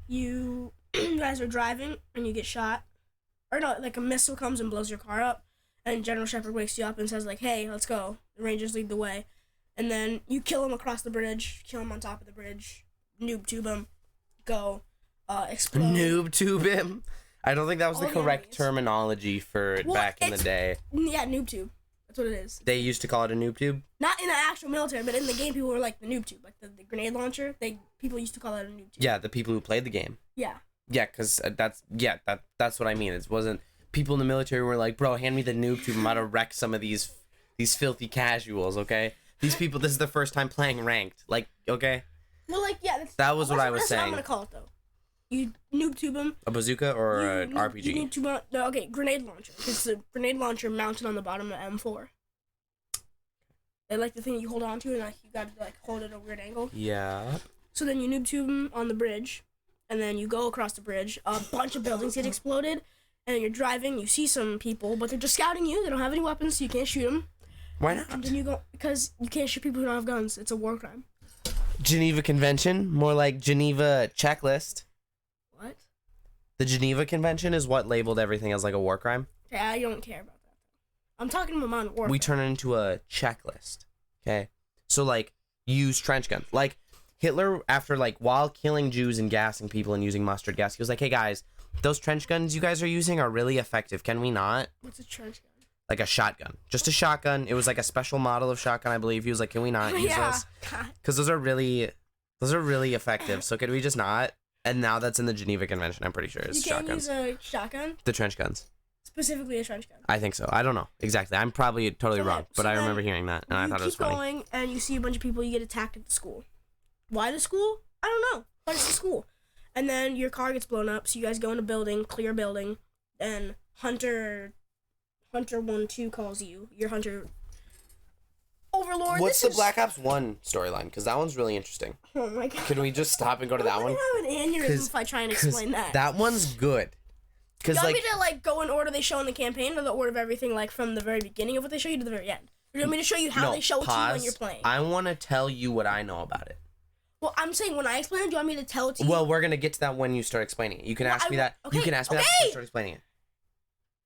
[SPEAKER 2] you guys are driving and you get shot, or no, like a missile comes and blows your car up, and General Shepard wakes you up and says like, "Hey, let's go." The Rangers lead the way, and then you kill him across the bridge, kill him on top of the bridge, noob tube him, go, explode.
[SPEAKER 1] Noob tube him. I don't think that was the
[SPEAKER 2] All the
[SPEAKER 1] correct
[SPEAKER 2] enemies.
[SPEAKER 1] terminology for it
[SPEAKER 2] Well,
[SPEAKER 1] back in the
[SPEAKER 2] it's-
[SPEAKER 1] day.
[SPEAKER 2] Yeah, noob tube. That's what it is.
[SPEAKER 1] They used to call it a noob tube.
[SPEAKER 2] Not in the actual military, but in the game, people were like the noob tube, like the grenade launcher. People used to call that a noob tube.
[SPEAKER 1] Yeah, the people who played the game.
[SPEAKER 2] Yeah.
[SPEAKER 1] Yeah, because that's what I mean. It wasn't people in the military were like, bro, hand me the noob tube. I'm about to wreck some of these filthy casuals. Okay, these people. This is their first time playing ranked. Like, okay,
[SPEAKER 2] Well, like yeah.
[SPEAKER 1] That was what I was
[SPEAKER 2] that's what I'm
[SPEAKER 1] saying.
[SPEAKER 2] gonna call it though. You noob tube them.
[SPEAKER 1] a bazooka or an RPG.
[SPEAKER 2] You need to okay, grenade launcher. It's a grenade launcher mounted on the bottom of M4. And like the thing you hold on to, and like you got to like hold it at a weird angle.
[SPEAKER 1] Yeah.
[SPEAKER 2] So then you noob tube them on the bridge, and then you go across the bridge. A bunch of buildings get exploded, and then you're driving. You see some people, but they're just scouting you. They don't have any weapons, so you can't shoot them.
[SPEAKER 1] Why
[SPEAKER 2] And
[SPEAKER 1] not?
[SPEAKER 2] then you go because you can't shoot people who don't have guns. It's a war crime.
[SPEAKER 1] Geneva Convention, more like Geneva checklist.
[SPEAKER 2] What?
[SPEAKER 1] The Geneva Convention is what labeled everything as like a war crime.
[SPEAKER 2] Yeah, I don't care about that. I'm talking about Modern Warfare.
[SPEAKER 1] We turn it into a checklist. Okay, so like use trench guns. Like Hitler, after like while killing Jews and gassing people and using mustard gas, he was like, "Hey guys, those trench guns you guys are using are really effective. Can we not?"
[SPEAKER 2] What's a trench gun?
[SPEAKER 1] Like a shotgun, just a shotgun. It was like a special model of shotgun, I believe. He was like, "Can we not use
[SPEAKER 2] Yeah.
[SPEAKER 1] those?
[SPEAKER 2] God.
[SPEAKER 1] Because those are really effective. So could we just not?" And now that's in the Geneva Convention. I'm pretty sure
[SPEAKER 2] You
[SPEAKER 1] it's
[SPEAKER 2] can't
[SPEAKER 1] shotguns.
[SPEAKER 2] use a shotgun,
[SPEAKER 1] The trench guns.
[SPEAKER 2] specifically a trench gun.
[SPEAKER 1] I think so. I don't know exactly. I'm probably totally
[SPEAKER 2] Okay,
[SPEAKER 1] wrong, but
[SPEAKER 2] so
[SPEAKER 1] I
[SPEAKER 2] then
[SPEAKER 1] remember hearing that, and I
[SPEAKER 2] You
[SPEAKER 1] thought it was
[SPEAKER 2] keep
[SPEAKER 1] funny.
[SPEAKER 2] going, and you see a bunch of people. You get attacked at the school. Why the school? I don't know, but it's the school. and then your car gets blown up. So you guys go in a building, clear a building, and Hunter 1-2 calls you. Your Hunter Overlord.
[SPEAKER 1] What's the Black Ops 1 storyline? Because that one's really interesting.
[SPEAKER 2] Oh my god.
[SPEAKER 1] Can we just stop and go to that one?
[SPEAKER 2] I'm gonna have an aneurysm if I try and explain that.
[SPEAKER 1] That one's good.
[SPEAKER 2] Do you want me to go in order they show in the campaign, or the order of everything, from the very beginning of what they show you to the very end? Or do you want me to show you how they show it to you when you're playing?
[SPEAKER 1] I want to tell you what I know about it.
[SPEAKER 2] Well, I'm saying when I explain it, do you want me to tell it to you?
[SPEAKER 1] Well, we're gonna get to that when you start explaining it. You can ask me that.
[SPEAKER 2] Okay,
[SPEAKER 1] you can ask me that before you start explaining it.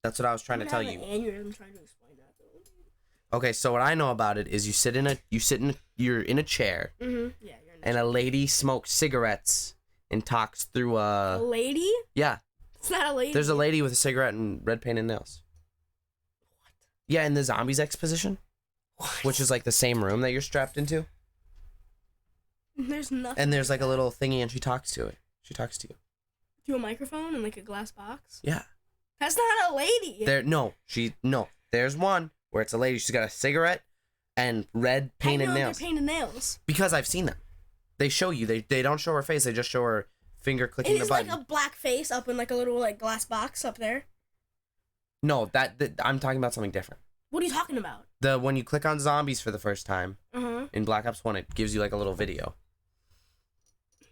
[SPEAKER 1] That's what I was trying to tell you.
[SPEAKER 2] I'm trying to explain that.
[SPEAKER 1] Okay, so what I know about it is you're in a chair.
[SPEAKER 2] Mm-hmm. Yeah,
[SPEAKER 1] and a lady smokes cigarettes and talks through a
[SPEAKER 2] lady?
[SPEAKER 1] Yeah.
[SPEAKER 2] It's not a lady.
[SPEAKER 1] There's a lady with a cigarette and red painted nails.
[SPEAKER 2] What?
[SPEAKER 1] Yeah, in the Zombies exposition.
[SPEAKER 2] What?
[SPEAKER 1] Which is the same room that you're strapped into.
[SPEAKER 2] There's nothing.
[SPEAKER 1] And there's a little thingy and she talks to it. She talks to you.
[SPEAKER 2] Through a microphone and a glass box?
[SPEAKER 1] Yeah.
[SPEAKER 2] That's not a lady.
[SPEAKER 1] There's one where it's a lady. She's got a cigarette and red painted nails.
[SPEAKER 2] Painted nails.
[SPEAKER 1] Because I've seen them. They show you. They don't show her face. They just show her finger clicking the button.
[SPEAKER 2] It is a black face up in a little glass box up there.
[SPEAKER 1] No, that I'm talking about something different.
[SPEAKER 2] What are you talking about?
[SPEAKER 1] When you click on zombies for the first time in Black Ops 1, it gives you a little video.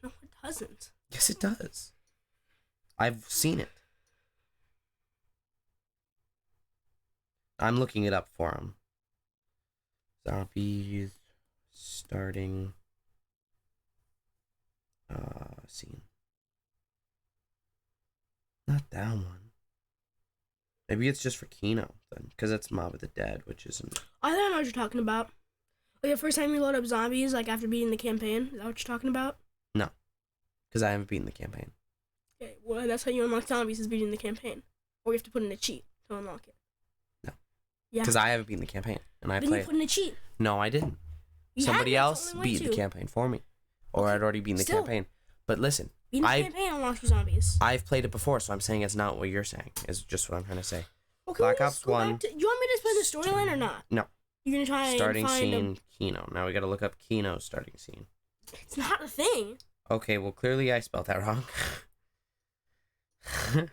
[SPEAKER 2] No, it doesn't.
[SPEAKER 1] Yes, it does. I've seen it. I'm looking it up for him. Zombies starting scene. Not that one. Maybe it's just for Kino then, because it's Mob of the Dead, which isn't.
[SPEAKER 2] I don't know what you're talking about. The first time you load up zombies, after beating the campaign, is that what you're talking about?
[SPEAKER 1] No, because I haven't beaten the campaign.
[SPEAKER 2] Okay, well that's how you unlock zombies, is beating the campaign, or you have to put in a cheat to unlock it.
[SPEAKER 1] No.
[SPEAKER 2] Yeah.
[SPEAKER 1] Because I haven't beaten the campaign, and I
[SPEAKER 2] Then you put in a cheat.
[SPEAKER 1] No, I didn't. Somebody else beat the campaign for me, or I'd already beaten the campaign. But listen,
[SPEAKER 2] beating the campaign unlocks your zombies.
[SPEAKER 1] I've played it before, so I'm saying it's not what you're saying. Is just what I'm trying to say.
[SPEAKER 2] Well,
[SPEAKER 1] Black Ops 1.
[SPEAKER 2] You want me to explain the storyline or not?
[SPEAKER 1] No.
[SPEAKER 2] You're gonna try
[SPEAKER 1] starting
[SPEAKER 2] and find
[SPEAKER 1] scene Kino. Now we gotta look up Kino's starting scene.
[SPEAKER 2] It's not a thing.
[SPEAKER 1] Okay, well clearly I spelled that wrong. There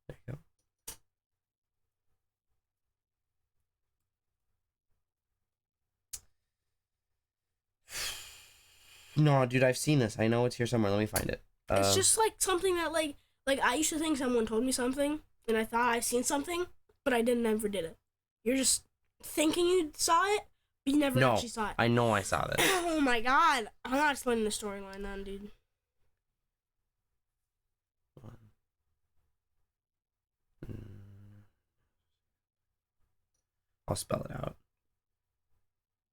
[SPEAKER 1] you go. No, dude, I've seen this. I know it's here somewhere. Let me find it.
[SPEAKER 2] It's just something that I used to think someone told me something, and I thought I seen something, but I never did it. You're just thinking you saw it, but you never actually saw it.
[SPEAKER 1] I know I saw this.
[SPEAKER 2] Oh my god. I'm not explaining the storyline then, dude.
[SPEAKER 1] I'll spell it out.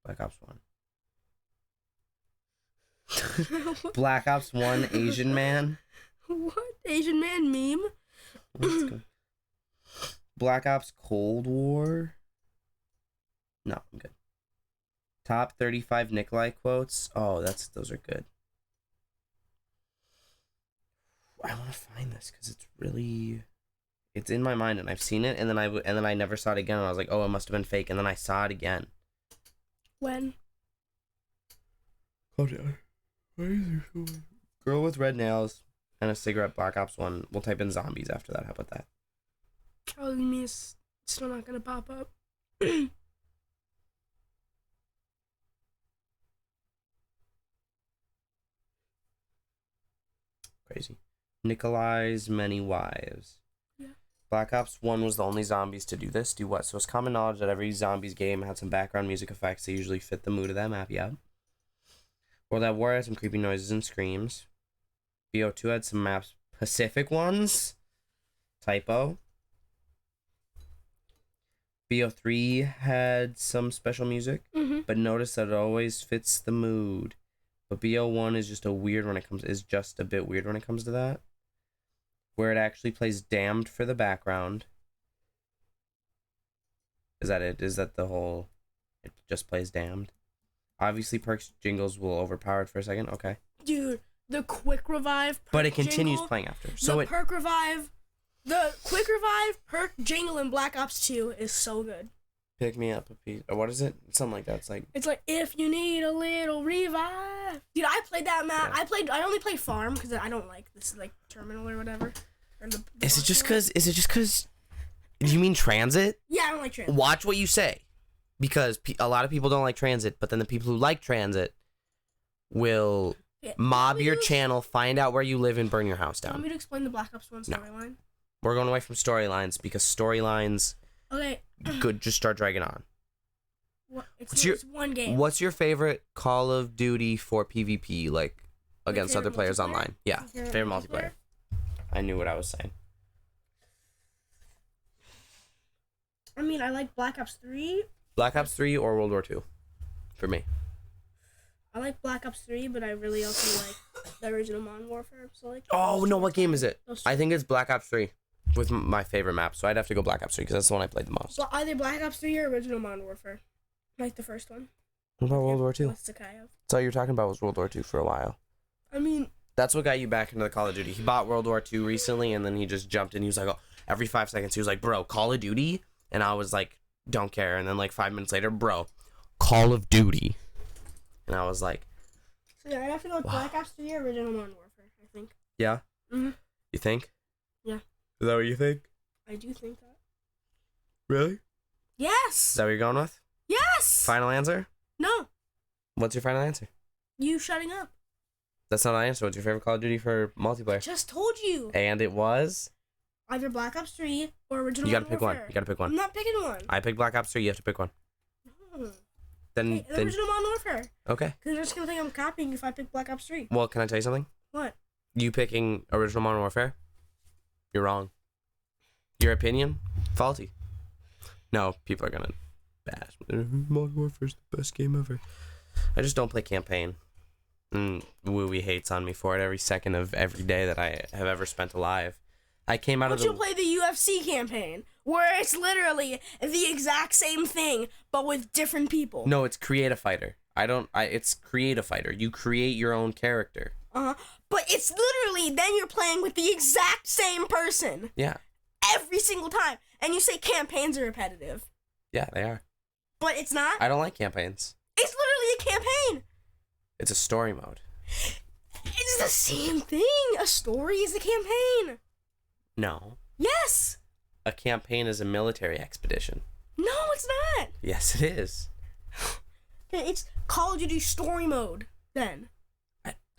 [SPEAKER 1] Black Ops 1. Black Ops 1 Asian man.
[SPEAKER 2] What? Asian man meme?
[SPEAKER 1] Let's go. Black Ops Cold War. No, I'm good. Top 35 Nikolai quotes. Oh, those are good. I want to find this because it's in my mind and I've seen it and then I never saw it again and I was like, oh, it must have been fake, and then I saw it again.
[SPEAKER 2] When?
[SPEAKER 1] Oh yeah. Girl with red nails and a cigarette. Black Ops 1. We'll type in zombies after that. How about that?
[SPEAKER 2] Oh, you mean it's still not gonna pop up?
[SPEAKER 1] Crazy. Nikolai's many wives. Yeah. Black Ops 1 was the only zombies to do this. Do what? So it's common knowledge that every zombies game had some background music effects that usually fit the mood of that map, yeah. World at War had some creepy noises and screams. BO2 had some maps Pacific ones. Typo. BO3 had some special music, but notice that it always fits the mood. But BO1 is just a bit weird when it comes to that. Where it actually plays Damned for the background. Is that it? Is that the whole... It just plays Damned? Obviously, Perk's jingles will overpower it for a second. Okay.
[SPEAKER 2] Dude, the quick revive perk
[SPEAKER 1] but it continues
[SPEAKER 2] jingle,
[SPEAKER 1] playing after. So
[SPEAKER 2] the perk revive... The quick revive perk jingle in Black Ops 2 is so good.
[SPEAKER 1] Pick me up a piece. Or what is it? Something like that.
[SPEAKER 2] It's like if you need a little revive. Dude, I played that map.
[SPEAKER 1] Yeah.
[SPEAKER 2] I only played farm because I don't like this like terminal or whatever. Or the
[SPEAKER 1] Is it just cause? Do you mean transit?
[SPEAKER 2] Yeah, I don't like transit.
[SPEAKER 1] Watch what you say, because a lot of people don't like transit, but then the people who like transit will mob your channel, find out where you live, and burn your house
[SPEAKER 2] Want
[SPEAKER 1] down.
[SPEAKER 2] me to explain the Black Ops 1 storyline?
[SPEAKER 1] We're going away from storylines because storylines
[SPEAKER 2] Okay.
[SPEAKER 1] could just start dragging on.
[SPEAKER 2] It's one game.
[SPEAKER 1] What's your favorite Call of Duty for PvP, like against other
[SPEAKER 2] favorite
[SPEAKER 1] players
[SPEAKER 2] multiplayer?
[SPEAKER 1] online? Yeah, favorite multiplayer. I knew what I was saying.
[SPEAKER 2] I mean, I like Black Ops 3.
[SPEAKER 1] Black Ops 3 or World War 2, for me.
[SPEAKER 2] I like Black Ops 3, but I really also like the original Modern Warfare. So like.
[SPEAKER 1] Oh no, what game is it?
[SPEAKER 2] Those
[SPEAKER 1] I think it's Black Ops 3 with my favorite map, so I'd have to go Black Ops 3 because that's the one I played the most.
[SPEAKER 2] Well, either Black Ops 3 or original Modern Warfare. Like the first one.
[SPEAKER 1] What about World War 2?
[SPEAKER 2] With Sakayev.
[SPEAKER 1] That's all you were talking about was World War 2 for a while.
[SPEAKER 2] I mean,
[SPEAKER 1] That's what got you back into the Call of Duty. He bought World War 2 recently, and then he just jumped in. He was like, oh, every 5 seconds, he was like, bro, Call of Duty? And I was like, don't care. And then like 5 minutes later, bro, Call of Duty. And I was like,
[SPEAKER 2] so yeah, I'd have to go with Black Ops 3 or original Modern Warfare, I think.
[SPEAKER 1] yeah?
[SPEAKER 2] Mhm.
[SPEAKER 1] You think?
[SPEAKER 2] Yeah.
[SPEAKER 1] Is that what you think?
[SPEAKER 2] I do think that.
[SPEAKER 1] Really? Is
[SPEAKER 2] Yes!
[SPEAKER 1] that what you're going with?
[SPEAKER 2] Yes!
[SPEAKER 1] Final answer?
[SPEAKER 2] No,
[SPEAKER 1] What's your final answer?
[SPEAKER 2] you shutting up.
[SPEAKER 1] That's not an answer. What's your favorite Call of Duty for multiplayer?
[SPEAKER 2] Just told you.
[SPEAKER 1] And it was?
[SPEAKER 2] Either Black Ops 3 or original
[SPEAKER 1] You gotta
[SPEAKER 2] Modern
[SPEAKER 1] pick one.
[SPEAKER 2] Warfare.
[SPEAKER 1] You gotta pick
[SPEAKER 2] I'm
[SPEAKER 1] one.
[SPEAKER 2] not picking one.
[SPEAKER 1] I picked Black Ops 3. You have to pick one.
[SPEAKER 2] No.
[SPEAKER 1] Then,
[SPEAKER 2] Hey, the original Modern Warfare.
[SPEAKER 1] okay.
[SPEAKER 2] Because they're just going to think I'm copying if I pick Black Ops 3.
[SPEAKER 1] Well, can I tell you something?
[SPEAKER 2] What?
[SPEAKER 1] You picking original Modern Warfare? You're wrong. Your opinion? Faulty. No, people are gonna bash. Modern Warfare's the best game ever. I just don't play campaign. And Wooey hates on me for it every second of every day that I have ever spent alive. I came out
[SPEAKER 2] But
[SPEAKER 1] of the...
[SPEAKER 2] you'll play the UFC campaign, where it's literally the exact same thing, but with different people.
[SPEAKER 1] No, it's Create a Fighter. It's Create a Fighter. You create your own character.
[SPEAKER 2] But it's literally, then you're playing with the exact same person.
[SPEAKER 1] Yeah.
[SPEAKER 2] Every single time. And you say campaigns are repetitive.
[SPEAKER 1] Yeah, they are.
[SPEAKER 2] But it's not.
[SPEAKER 1] I don't like campaigns.
[SPEAKER 2] It's literally a campaign.
[SPEAKER 1] It's a story mode.
[SPEAKER 2] It's the same thing. A story is a campaign.
[SPEAKER 1] No.
[SPEAKER 2] Yes.
[SPEAKER 1] A campaign is a military expedition.
[SPEAKER 2] No, it's not.
[SPEAKER 1] Yes, it is.
[SPEAKER 2] Okay, it's Call of Duty story mode, then.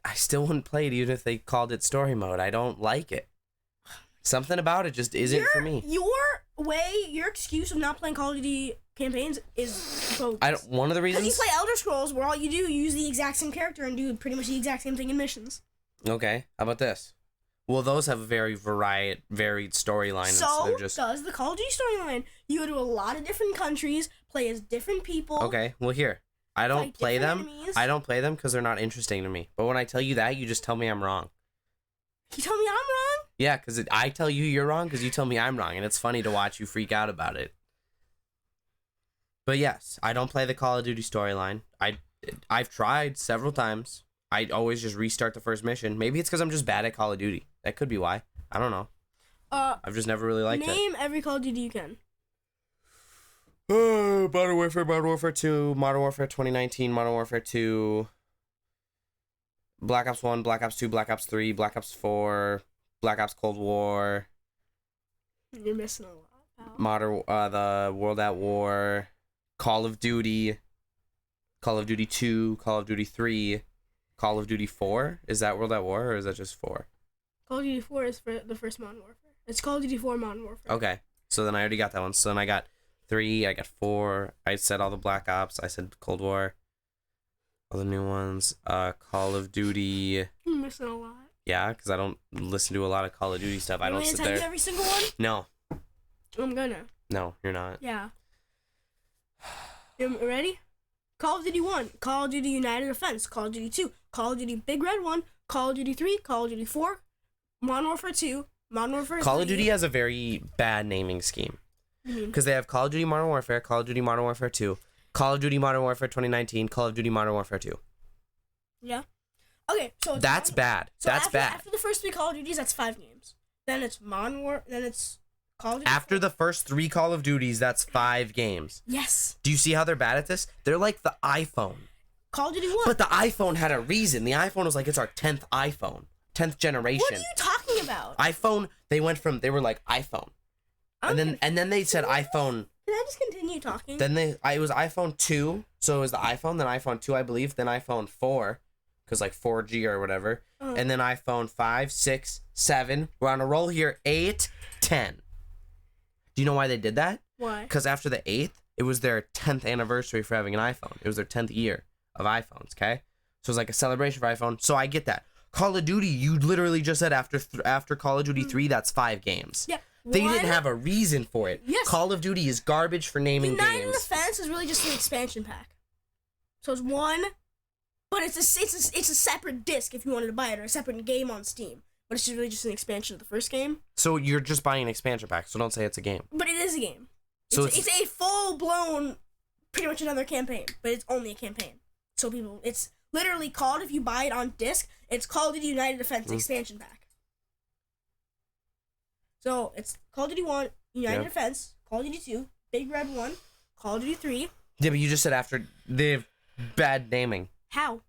[SPEAKER 1] I still wouldn't play it even if they called it story mode. I don't like it. Something about it just isn't for me.
[SPEAKER 2] Your excuse of not playing Call of Duty campaigns is bogus.
[SPEAKER 1] One of the reasons...
[SPEAKER 2] Because you play Elder Scrolls, where all you do, you use the exact same character and do pretty much the exact same thing in missions.
[SPEAKER 1] Okay, how about this? Well, those have a very varied storyline.
[SPEAKER 2] So does the Call of Duty storyline. You go to a lot of different countries, play as different people.
[SPEAKER 1] Okay, well here. I don't play them.
[SPEAKER 2] Enemies.
[SPEAKER 1] I don't play them because they're not interesting to me. But when I tell you that, you just tell me I'm wrong.
[SPEAKER 2] You tell me I'm wrong?
[SPEAKER 1] Yeah, because I tell you you're wrong because you tell me I'm wrong. And it's funny to watch you freak out about it. But yes, I don't play the Call of Duty storyline. I've tried several times. I always just restart the first mission. Maybe it's because I'm just bad at Call of Duty. That could be why. I don't know. I've just never really liked it.
[SPEAKER 2] Name every Call of Duty you can.
[SPEAKER 1] Modern Warfare 2, Modern Warfare 2019, Modern Warfare 2, Black Ops 1, Black Ops 2, Black Ops 3, Black Ops 4, Black Ops Cold War.
[SPEAKER 2] You're missing a lot, pal.
[SPEAKER 1] The World at War, Call of Duty 2, Call of Duty 3, Call of Duty 4. Is that World at War or is that just 4?
[SPEAKER 2] Call of Duty 4 is for the first Modern Warfare. It's Call of Duty 4 Modern Warfare.
[SPEAKER 1] Okay, so then I already got that one. So then I got 3, I got 4. I said all the Black Ops. I said Cold War. All the new ones. Call of Duty.
[SPEAKER 2] You're missing a lot.
[SPEAKER 1] Yeah, because I don't listen to a lot of Call of Duty stuff. I don't sit
[SPEAKER 2] tell
[SPEAKER 1] there.
[SPEAKER 2] You every single one?
[SPEAKER 1] No.
[SPEAKER 2] I'm gonna.
[SPEAKER 1] No, you're not.
[SPEAKER 2] Yeah. You ready? Call of Duty 1, Call of Duty United Defense, Call of Duty 2, Call of Duty Big Red 1, Call of Duty 3, Call of Duty 4, Modern Warfare 2, Modern Warfare 3.
[SPEAKER 1] Call of Duty has a very bad naming scheme. Because they have Call of Duty Modern Warfare, Call of Duty Modern Warfare 2, Call of Duty Modern Warfare 2019, Call of Duty Modern Warfare 2.
[SPEAKER 2] Yeah. Okay, so it's
[SPEAKER 1] that's bad.
[SPEAKER 2] So
[SPEAKER 1] that's bad.
[SPEAKER 2] After the first 3 Call of Duties, that's 5 games. Then it's then it's Call of Duty
[SPEAKER 1] After
[SPEAKER 2] 4.
[SPEAKER 1] the first 3 Call of Duties, that's 5 games.
[SPEAKER 2] Yes.
[SPEAKER 1] Do you see how they're bad at this? They're like the iPhone.
[SPEAKER 2] Call of Duty 1.
[SPEAKER 1] But the iPhone had a reason. The iPhone was like, it's our 10th iPhone. 10th generation.
[SPEAKER 2] What are you talking about?
[SPEAKER 1] iPhone, they were like iPhone. And then they said iPhone.
[SPEAKER 2] Can I just continue talking?
[SPEAKER 1] Then it was iPhone 2. So it was the iPhone, then iPhone 2, I believe, then iPhone 4, because like 4G or whatever. And then iPhone 5, 6, 7. We're on a roll here. 8, 10. Do you know why they did that?
[SPEAKER 2] Why?
[SPEAKER 1] Because after the 8th, it was their 10th anniversary for having an iPhone. It was their 10th year of iPhones, okay? So it was like a celebration for iPhone. So I get that. Call of Duty, you literally just said after Call of Duty 3, that's 5 games.
[SPEAKER 2] Yeah.
[SPEAKER 1] They didn't have a reason for it.
[SPEAKER 2] Yes.
[SPEAKER 1] Call of Duty is garbage for naming
[SPEAKER 2] United
[SPEAKER 1] games.
[SPEAKER 2] Defense is really just an expansion pack. So it's 1, but it's a separate disc if you wanted to buy it, or a separate game on Steam. But it's really just an expansion of the first game.
[SPEAKER 1] So you're just buying an expansion pack, so don't say it's a game.
[SPEAKER 2] But it is a game.
[SPEAKER 1] So
[SPEAKER 2] it's a full-blown, pretty much another campaign, but it's only a campaign. So it's literally called, if you buy it on disc, it's called the United Defense expansion pack. So it's Call of Duty 1, United Defense, Call of Duty 2, Big Red 1, Call of Duty 3.
[SPEAKER 1] Yeah, but you just said after they have bad naming.
[SPEAKER 2] How?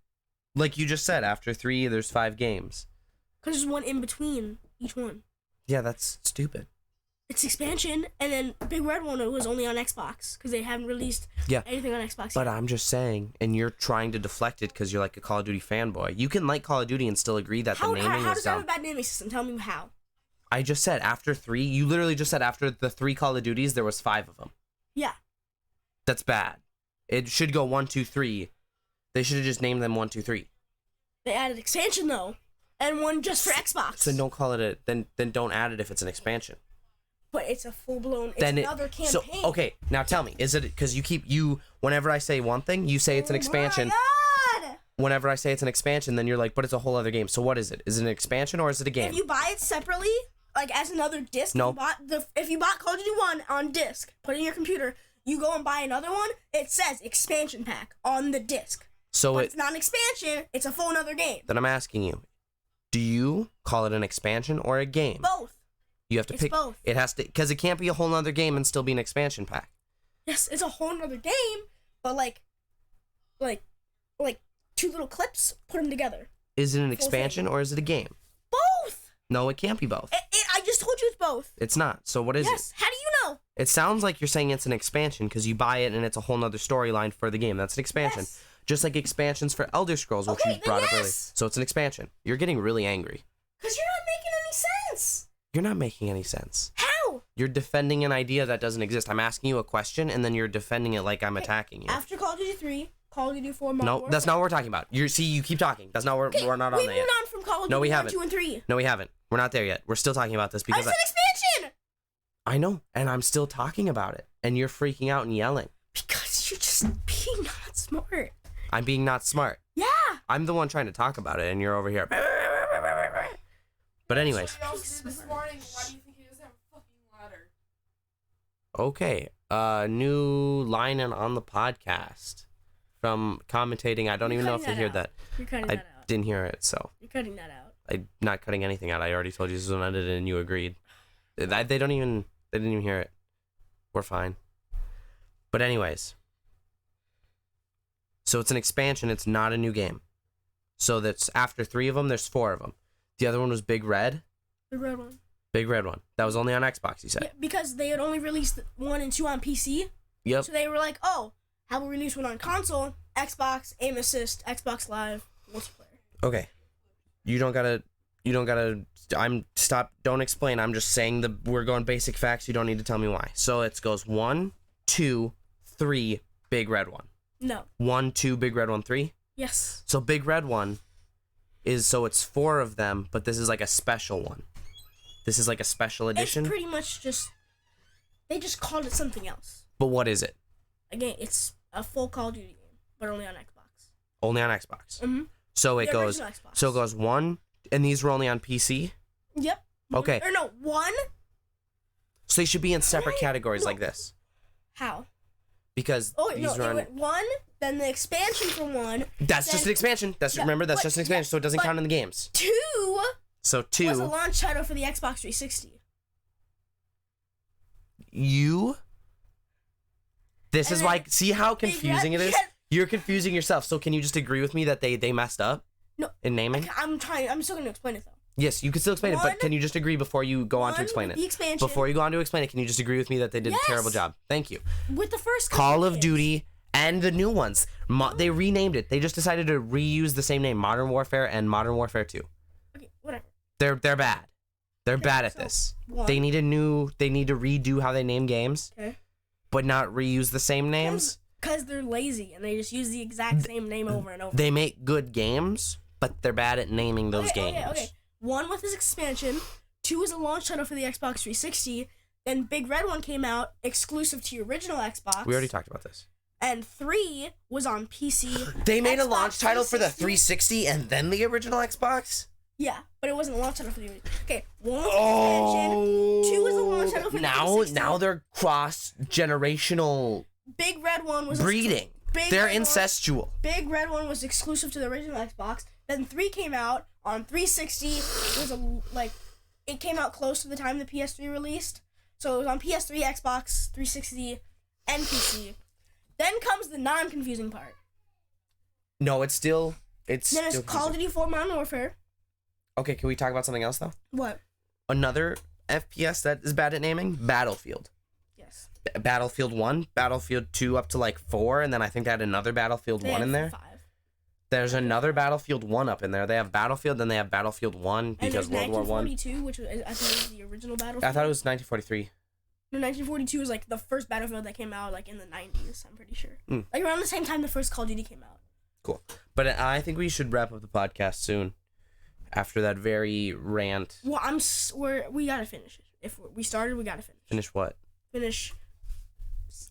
[SPEAKER 1] Like you just said, after 3, there's 5 games.
[SPEAKER 2] Because there's one in between each one.
[SPEAKER 1] Yeah, that's stupid.
[SPEAKER 2] It's expansion, and then Big Red 1 was only on Xbox, because they haven't released anything on Xbox
[SPEAKER 1] But
[SPEAKER 2] yet.
[SPEAKER 1] I'm just saying, and you're trying to deflect it because you're like a Call of Duty fanboy. You can like Call of Duty and still agree that the naming
[SPEAKER 2] How
[SPEAKER 1] is
[SPEAKER 2] does that have
[SPEAKER 1] dumb.
[SPEAKER 2] a bad naming system? Tell me how.
[SPEAKER 1] I just said after 3, you literally just said after the 3 Call of Duties, there was 5 of them.
[SPEAKER 2] Yeah.
[SPEAKER 1] That's bad. It should go 1, 2, 3. They should have just named them 1, 2, 3.
[SPEAKER 2] They added expansion, though, and one just for Xbox.
[SPEAKER 1] So then don't call it then don't add it if it's an expansion.
[SPEAKER 2] But it's a full-blown,
[SPEAKER 1] Then
[SPEAKER 2] another campaign.
[SPEAKER 1] So, okay, now tell me, is it, because whenever I say one thing, you say it's an expansion.
[SPEAKER 2] Oh my God!
[SPEAKER 1] Whenever I say it's an expansion, then you're like, but it's a whole other game. So what is it? Is it an expansion or is it a game?
[SPEAKER 2] If you buy it separately, like as another disc,
[SPEAKER 1] No.
[SPEAKER 2] if you bought Call of Duty 1 on disc, put it in your computer, you go and buy another one, it says expansion pack on the disc.
[SPEAKER 1] So
[SPEAKER 2] But it's not an expansion, it's a full another game.
[SPEAKER 1] Then I'm asking you, do you call it an expansion or a game?
[SPEAKER 2] Both.
[SPEAKER 1] You have to
[SPEAKER 2] It's
[SPEAKER 1] pick.
[SPEAKER 2] both.
[SPEAKER 1] It has to, because it can't be a whole nother game and still be an expansion pack.
[SPEAKER 2] Yes, it's a whole nother game, but like 2 little clips, put them together.
[SPEAKER 1] Is it an
[SPEAKER 2] Full
[SPEAKER 1] expansion or is it a game?
[SPEAKER 2] Both!
[SPEAKER 1] No, it can't be both.
[SPEAKER 2] I just told you it's both.
[SPEAKER 1] It's not. So what is
[SPEAKER 2] Yes,
[SPEAKER 1] it?
[SPEAKER 2] how do you know?
[SPEAKER 1] It sounds like you're saying it's an expansion because you buy it and it's a whole nother storyline for the game. That's an expansion.
[SPEAKER 2] Yes.
[SPEAKER 1] Just like expansions for Elder Scrolls, which
[SPEAKER 2] Okay,
[SPEAKER 1] you brought
[SPEAKER 2] then
[SPEAKER 1] up earlier.
[SPEAKER 2] yes.
[SPEAKER 1] So it's an expansion. You're getting really angry.
[SPEAKER 2] Because you're not making any sense.
[SPEAKER 1] You're not making any sense.
[SPEAKER 2] How?
[SPEAKER 1] You're defending an idea that doesn't exist. I'm asking you a question and then you're defending it like I'm attacking you.
[SPEAKER 2] After Call of Duty 3, Call of Duty 4, Modern
[SPEAKER 1] No,
[SPEAKER 2] Warfare.
[SPEAKER 1] that's not what we're talking about. You keep talking. That's not where we're not on
[SPEAKER 2] we
[SPEAKER 1] there
[SPEAKER 2] moved
[SPEAKER 1] yet.
[SPEAKER 2] on from Call of Duty
[SPEAKER 1] No, we
[SPEAKER 2] 1,
[SPEAKER 1] haven't.
[SPEAKER 2] 2, and 3.
[SPEAKER 1] No, we haven't. We're not there yet. We're still talking about this
[SPEAKER 2] I
[SPEAKER 1] because
[SPEAKER 2] said expansion!
[SPEAKER 1] I know, and I'm still talking about it, and you're freaking out and yelling.
[SPEAKER 2] Because you're just being not smart.
[SPEAKER 1] I'm being not smart.
[SPEAKER 2] Yeah.
[SPEAKER 1] I'm the one trying to talk about it, and you're over here. But anyways,
[SPEAKER 3] Somebody else did this morning. Why do you think he doesn't have a fucking ladder?
[SPEAKER 1] okay. New line in on the podcast from commentating. I don't
[SPEAKER 2] You're
[SPEAKER 1] even know if
[SPEAKER 2] cutting
[SPEAKER 1] you hear
[SPEAKER 2] out.
[SPEAKER 1] that.
[SPEAKER 2] You're cutting
[SPEAKER 1] I
[SPEAKER 2] that out.
[SPEAKER 1] didn't hear it, so
[SPEAKER 2] You're cutting that out.
[SPEAKER 1] I'm not cutting anything out. I already told you this was unedited, and you agreed. They didn't even hear it. We're fine. But anyways, so it's an expansion. It's not a new game. So that's after 3 of them. There's 4 of them. The other one was Big Red.
[SPEAKER 2] The red one.
[SPEAKER 1] Big Red one. That was only on Xbox. You said.
[SPEAKER 2] Yeah, because they had only released 1 and 2 on PC.
[SPEAKER 1] Yep.
[SPEAKER 2] So they were like, oh, how about we release one on console, Xbox, aim assist, Xbox Live, multiplayer.
[SPEAKER 1] Okay. You don't gotta. Don't explain. I'm just saying we're going basic facts. You don't need to tell me why. So it goes 1, 2, 3, Big Red one.
[SPEAKER 2] No.
[SPEAKER 1] 1, 2, Big Red one, 3.
[SPEAKER 2] Yes.
[SPEAKER 1] So Big Red one it's 4 of them, but this is like a special one. This is like a special edition.
[SPEAKER 2] It's pretty much they just called it something else.
[SPEAKER 1] But what is it?
[SPEAKER 2] Again, it's a full Call of Duty game, but only on Xbox.
[SPEAKER 1] Only on Xbox.
[SPEAKER 2] Mm-hmm.
[SPEAKER 1] So it
[SPEAKER 2] The
[SPEAKER 1] goes.
[SPEAKER 2] original Xbox.
[SPEAKER 1] So it goes 1, and these were only on PC.
[SPEAKER 2] Yep.
[SPEAKER 1] Okay.
[SPEAKER 2] Or no, 1?
[SPEAKER 1] So they should be in separate
[SPEAKER 2] Wait,
[SPEAKER 1] categories
[SPEAKER 2] no.
[SPEAKER 1] like this
[SPEAKER 2] How?
[SPEAKER 1] because
[SPEAKER 2] Oh, wait,
[SPEAKER 1] these
[SPEAKER 2] no,
[SPEAKER 1] are
[SPEAKER 2] it
[SPEAKER 1] on.
[SPEAKER 2] went 1, then the expansion for 1.
[SPEAKER 1] That's
[SPEAKER 2] then
[SPEAKER 1] just an expansion. That's
[SPEAKER 2] Yeah,
[SPEAKER 1] remember that's
[SPEAKER 2] but-
[SPEAKER 1] just an expansion, so it doesn't
[SPEAKER 2] but-
[SPEAKER 1] count in the games.
[SPEAKER 2] 2
[SPEAKER 1] So
[SPEAKER 2] was a
[SPEAKER 1] 2.
[SPEAKER 2] launch title for the Xbox 360.
[SPEAKER 1] This
[SPEAKER 2] And
[SPEAKER 1] is
[SPEAKER 2] then
[SPEAKER 1] why. See how confusing it is.
[SPEAKER 2] yes.
[SPEAKER 1] You're confusing yourself. So can you just agree with me that they messed up?
[SPEAKER 2] No.
[SPEAKER 1] In naming.
[SPEAKER 2] I'm still gonna explain it though.
[SPEAKER 1] Yes, you can still explain it, but can you just agree before you go on to explain
[SPEAKER 2] with
[SPEAKER 1] it?
[SPEAKER 2] the expansion.
[SPEAKER 1] Before you go on to explain it, can you just agree with me that they did a terrible
[SPEAKER 2] Yes.
[SPEAKER 1] job? Thank you.
[SPEAKER 2] With the first
[SPEAKER 1] Call of
[SPEAKER 2] games.
[SPEAKER 1] Duty and the new ones. They renamed it. They just decided to reuse the same name, Modern Warfare and Modern Warfare 2.
[SPEAKER 2] Okay, whatever.
[SPEAKER 1] They're bad. They're bad at
[SPEAKER 2] so
[SPEAKER 1] this.
[SPEAKER 2] one-
[SPEAKER 1] They need to redo how they name games,
[SPEAKER 2] Okay.
[SPEAKER 1] but not reuse the same names.
[SPEAKER 2] Because they're lazy and they just use the exact same name over and over.
[SPEAKER 1] They make good games, but they're bad at naming those games.
[SPEAKER 2] Okay. 1 with his expansion, 2 was a launch title for the Xbox 360, then Big Red One came out exclusive to your original Xbox.
[SPEAKER 1] We already talked about this.
[SPEAKER 2] And 3 was on PC.
[SPEAKER 1] They made a
[SPEAKER 2] Xbox
[SPEAKER 1] launch title for the
[SPEAKER 2] 360.
[SPEAKER 1] 360 and then the original Xbox?
[SPEAKER 2] Yeah, but it wasn't a launch title for the Okay, 1 was expansion, 2 was a launch title for the 360.
[SPEAKER 1] Now they're cross-generational
[SPEAKER 2] Big Red One was
[SPEAKER 1] breeding.
[SPEAKER 2] Big
[SPEAKER 1] They're
[SPEAKER 2] Red One-
[SPEAKER 1] incestual.
[SPEAKER 2] Big Red One was exclusive to the original Xbox. Then 3 came out on 360. It came out close to the time the PS3 released. So it was on PS3, Xbox 360, and PC. Then comes the non-confusing part.
[SPEAKER 1] No, it's still
[SPEAKER 2] Then it's Call of Duty 4 Modern Warfare.
[SPEAKER 1] Okay, can we talk about something else though?
[SPEAKER 2] What?
[SPEAKER 1] Another FPS that is bad at naming? Battlefield.
[SPEAKER 2] Yes.
[SPEAKER 1] Battlefield 1, Battlefield 2 up to like 4, and then I think they had another Battlefield 1 in there.
[SPEAKER 2] 5.
[SPEAKER 1] There's another Battlefield 1 up in there. They have Battlefield, then they have Battlefield 1
[SPEAKER 2] And
[SPEAKER 1] because
[SPEAKER 2] there's
[SPEAKER 1] World War 1.
[SPEAKER 2] 1942, which was, I think was the original Battlefield.
[SPEAKER 1] I thought it was 1943.
[SPEAKER 2] No, 1942 was like the first Battlefield that came out like in the 90s, I'm pretty sure.
[SPEAKER 1] Mm.
[SPEAKER 2] Like around the same time the first Call of Duty came out.
[SPEAKER 1] Cool. But I think we should wrap up the podcast soon. After that very rant.
[SPEAKER 2] Well, we gotta finish it. If we started, we gotta finish.
[SPEAKER 1] Finish what?
[SPEAKER 2] Finish.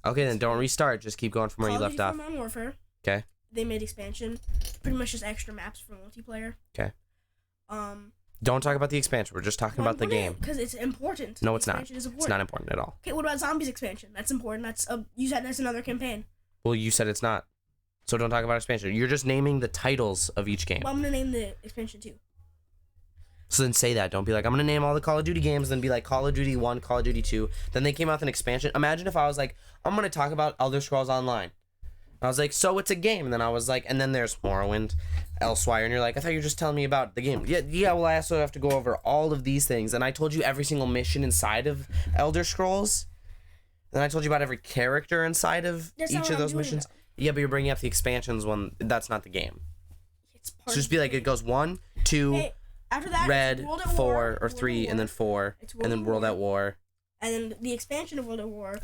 [SPEAKER 1] Okay, then don't restart. Just keep going from where you
[SPEAKER 2] Call of
[SPEAKER 1] left
[SPEAKER 2] Duty
[SPEAKER 1] off.
[SPEAKER 2] Modern Warfare.
[SPEAKER 1] Okay.
[SPEAKER 2] They made expansion, pretty much just extra maps for multiplayer.
[SPEAKER 1] Okay. Don't talk about the expansion. We're just talking about the game.
[SPEAKER 2] Because it's important.
[SPEAKER 1] No, it's not.
[SPEAKER 2] Expansion is important.
[SPEAKER 1] It's not important at all.
[SPEAKER 2] Okay, what about Zombies expansion? That's important. You said that's another campaign.
[SPEAKER 1] Well, you said it's not. So don't talk about expansion. You're just naming the titles of each game.
[SPEAKER 2] Well, I'm gonna name the expansion too.
[SPEAKER 1] So then say that. Don't be like, I'm going to name all the Call of Duty games, then be like Call of Duty 1, Call of Duty 2. Then they came out with an expansion. Imagine if I was like, I'm going to talk about Elder Scrolls Online. I was like, so it's a game. And then I was like, and then there's Morrowind, Elsewhere. And you're like, I thought you were just telling me about the game. Yeah, well, I also have to go over all of these things. And I told you every single mission inside of Elder Scrolls. Then I told you about every character inside of
[SPEAKER 2] That's not
[SPEAKER 1] each
[SPEAKER 2] what
[SPEAKER 1] of those
[SPEAKER 2] I'm doing,
[SPEAKER 1] missions.
[SPEAKER 2] though.
[SPEAKER 1] Yeah, but you're bringing up the expansions when that's not the game.
[SPEAKER 2] It's part
[SPEAKER 1] So just
[SPEAKER 2] of
[SPEAKER 1] be
[SPEAKER 2] the
[SPEAKER 1] like, it
[SPEAKER 2] game.
[SPEAKER 1] goes 1, 2...
[SPEAKER 2] Hey, after that,
[SPEAKER 1] Red,
[SPEAKER 2] it's World at
[SPEAKER 1] 4,
[SPEAKER 2] War,
[SPEAKER 1] or
[SPEAKER 2] World
[SPEAKER 1] 3,
[SPEAKER 2] at
[SPEAKER 1] and then
[SPEAKER 2] War.
[SPEAKER 1] 4,
[SPEAKER 2] It's
[SPEAKER 1] and then World at War.
[SPEAKER 2] And then the expansion of World at War.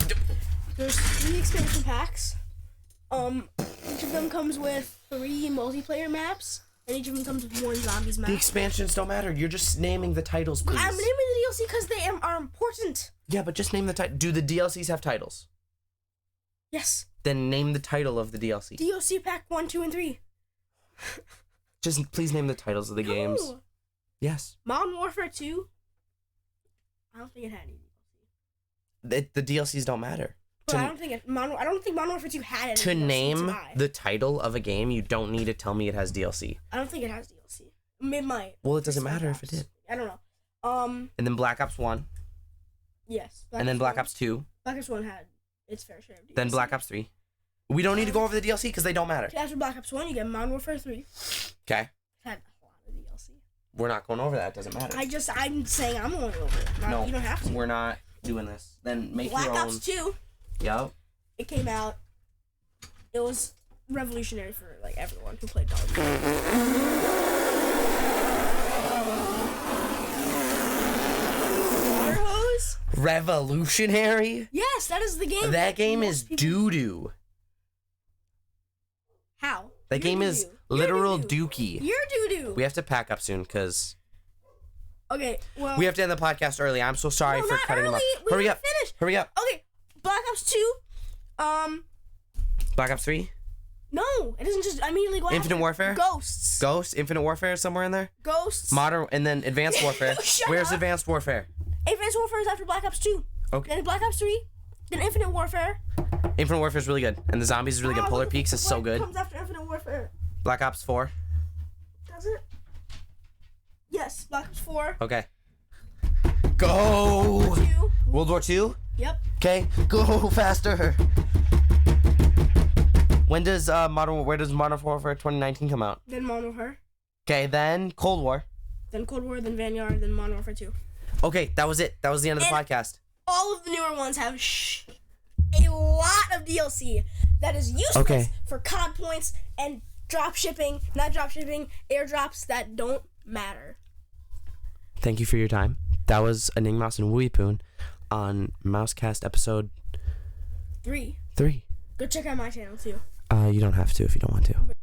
[SPEAKER 2] There's 3 expansion packs. Each of them comes with 3 multiplayer maps, and each of them comes with 1 zombies map.
[SPEAKER 1] The expansions don't matter. You're just naming the titles, please.
[SPEAKER 2] I'm naming the DLC because they are important.
[SPEAKER 1] Yeah, but just name the title. Do the DLCs have titles?
[SPEAKER 2] Yes.
[SPEAKER 1] Then name the title of the DLC.
[SPEAKER 2] DLC pack 1, 2, and 3.
[SPEAKER 1] Just please name the titles of the games.
[SPEAKER 2] No.
[SPEAKER 1] Yes.
[SPEAKER 2] Modern Warfare 2. I don't think it had any DLC.
[SPEAKER 1] The DLCs don't matter.
[SPEAKER 2] But I don't think Modern Warfare 2 had any
[SPEAKER 1] To
[SPEAKER 2] DLC
[SPEAKER 1] name
[SPEAKER 2] buy.
[SPEAKER 1] the title of a game, you don't need to tell me it has DLC.
[SPEAKER 2] I don't think it has DLC. It might.
[SPEAKER 1] Well, it doesn't
[SPEAKER 2] Black
[SPEAKER 1] matter if
[SPEAKER 2] Ops.
[SPEAKER 1] it did.
[SPEAKER 2] I don't know.
[SPEAKER 1] And then Black Ops 1,
[SPEAKER 2] Yes.
[SPEAKER 1] and then Black
[SPEAKER 2] 1
[SPEAKER 1] Ops 2,
[SPEAKER 2] Black Ops 1 had its fair share of DLC.
[SPEAKER 1] then Black Ops 3. We don't need to go over the DLC because they don't matter.
[SPEAKER 2] After Black Ops 1, you get Modern Warfare 3.
[SPEAKER 1] Okay.
[SPEAKER 2] It had a lot of DLC.
[SPEAKER 1] We're not going over that. It doesn't matter.
[SPEAKER 2] I'm saying I'm going over it.
[SPEAKER 1] No,
[SPEAKER 2] You don't have to.
[SPEAKER 1] We're not doing this. Then make
[SPEAKER 2] Black
[SPEAKER 1] your own.
[SPEAKER 2] Ops 2,
[SPEAKER 1] Yep.
[SPEAKER 2] it came out. It was revolutionary for like everyone who played Call of Duty. Water hose?
[SPEAKER 1] Revolutionary?
[SPEAKER 2] Yes, that is the game.
[SPEAKER 1] That game
[SPEAKER 2] most
[SPEAKER 1] is
[SPEAKER 2] people-
[SPEAKER 1] doo-doo.
[SPEAKER 2] How?
[SPEAKER 1] That game is
[SPEAKER 2] doo-doo.
[SPEAKER 1] literal
[SPEAKER 2] doo-doo.
[SPEAKER 1] dookie.
[SPEAKER 2] You're doo-doo.
[SPEAKER 1] We have to pack up soon because
[SPEAKER 2] Okay, well.
[SPEAKER 1] we have to end the podcast early. I'm so sorry
[SPEAKER 2] No,
[SPEAKER 1] for
[SPEAKER 2] not
[SPEAKER 1] cutting them
[SPEAKER 2] early.
[SPEAKER 1] off.
[SPEAKER 2] We
[SPEAKER 1] Hurry
[SPEAKER 2] haven't
[SPEAKER 1] up.
[SPEAKER 2] finished.
[SPEAKER 1] Hurry up.
[SPEAKER 2] Okay, Black Ops 2.
[SPEAKER 1] Black Ops 3?
[SPEAKER 2] No, it doesn't just immediately go
[SPEAKER 1] Infinite
[SPEAKER 2] after.
[SPEAKER 1] Warfare?
[SPEAKER 2] Ghosts.
[SPEAKER 1] Ghost? Infinite Warfare is somewhere in there?
[SPEAKER 2] Ghosts.
[SPEAKER 1] Modern, and then Advanced Warfare.
[SPEAKER 2] Shut
[SPEAKER 1] Where's
[SPEAKER 2] up.
[SPEAKER 1] Advanced Warfare?
[SPEAKER 2] Advanced Warfare is after Black Ops 2.
[SPEAKER 1] Okay.
[SPEAKER 2] Then Black Ops 3. Then Infinite Warfare.
[SPEAKER 1] Infinite Warfare is really good. And the Zombies is really good.
[SPEAKER 2] Oh,
[SPEAKER 1] Polar
[SPEAKER 2] what
[SPEAKER 1] Peaks is so good.
[SPEAKER 2] comes after Infinite Warfare?
[SPEAKER 1] Black Ops 4?
[SPEAKER 2] Does it? Yes, Black Ops 4.
[SPEAKER 1] Okay. Go!
[SPEAKER 2] 2.
[SPEAKER 1] World War II?
[SPEAKER 2] Yep.
[SPEAKER 1] Okay, go faster. Where does Modern Warfare 2019 come out?
[SPEAKER 2] Then Modern Warfare.
[SPEAKER 1] Okay, then Cold War.
[SPEAKER 2] Then Cold War, then Vanguard, then Modern Warfare 2.
[SPEAKER 1] Okay, that was it. That was the end of the
[SPEAKER 2] And
[SPEAKER 1] podcast.
[SPEAKER 2] all of the newer ones have a lot of DLC that is useless for COD points and airdrops that don't matter.
[SPEAKER 1] Thank you for your time. That was Aning Mouse and Wooey Poon on MouseCast episode
[SPEAKER 2] 3.
[SPEAKER 1] 3.
[SPEAKER 2] Go check out my channel too.
[SPEAKER 1] You don't have to if you don't want to.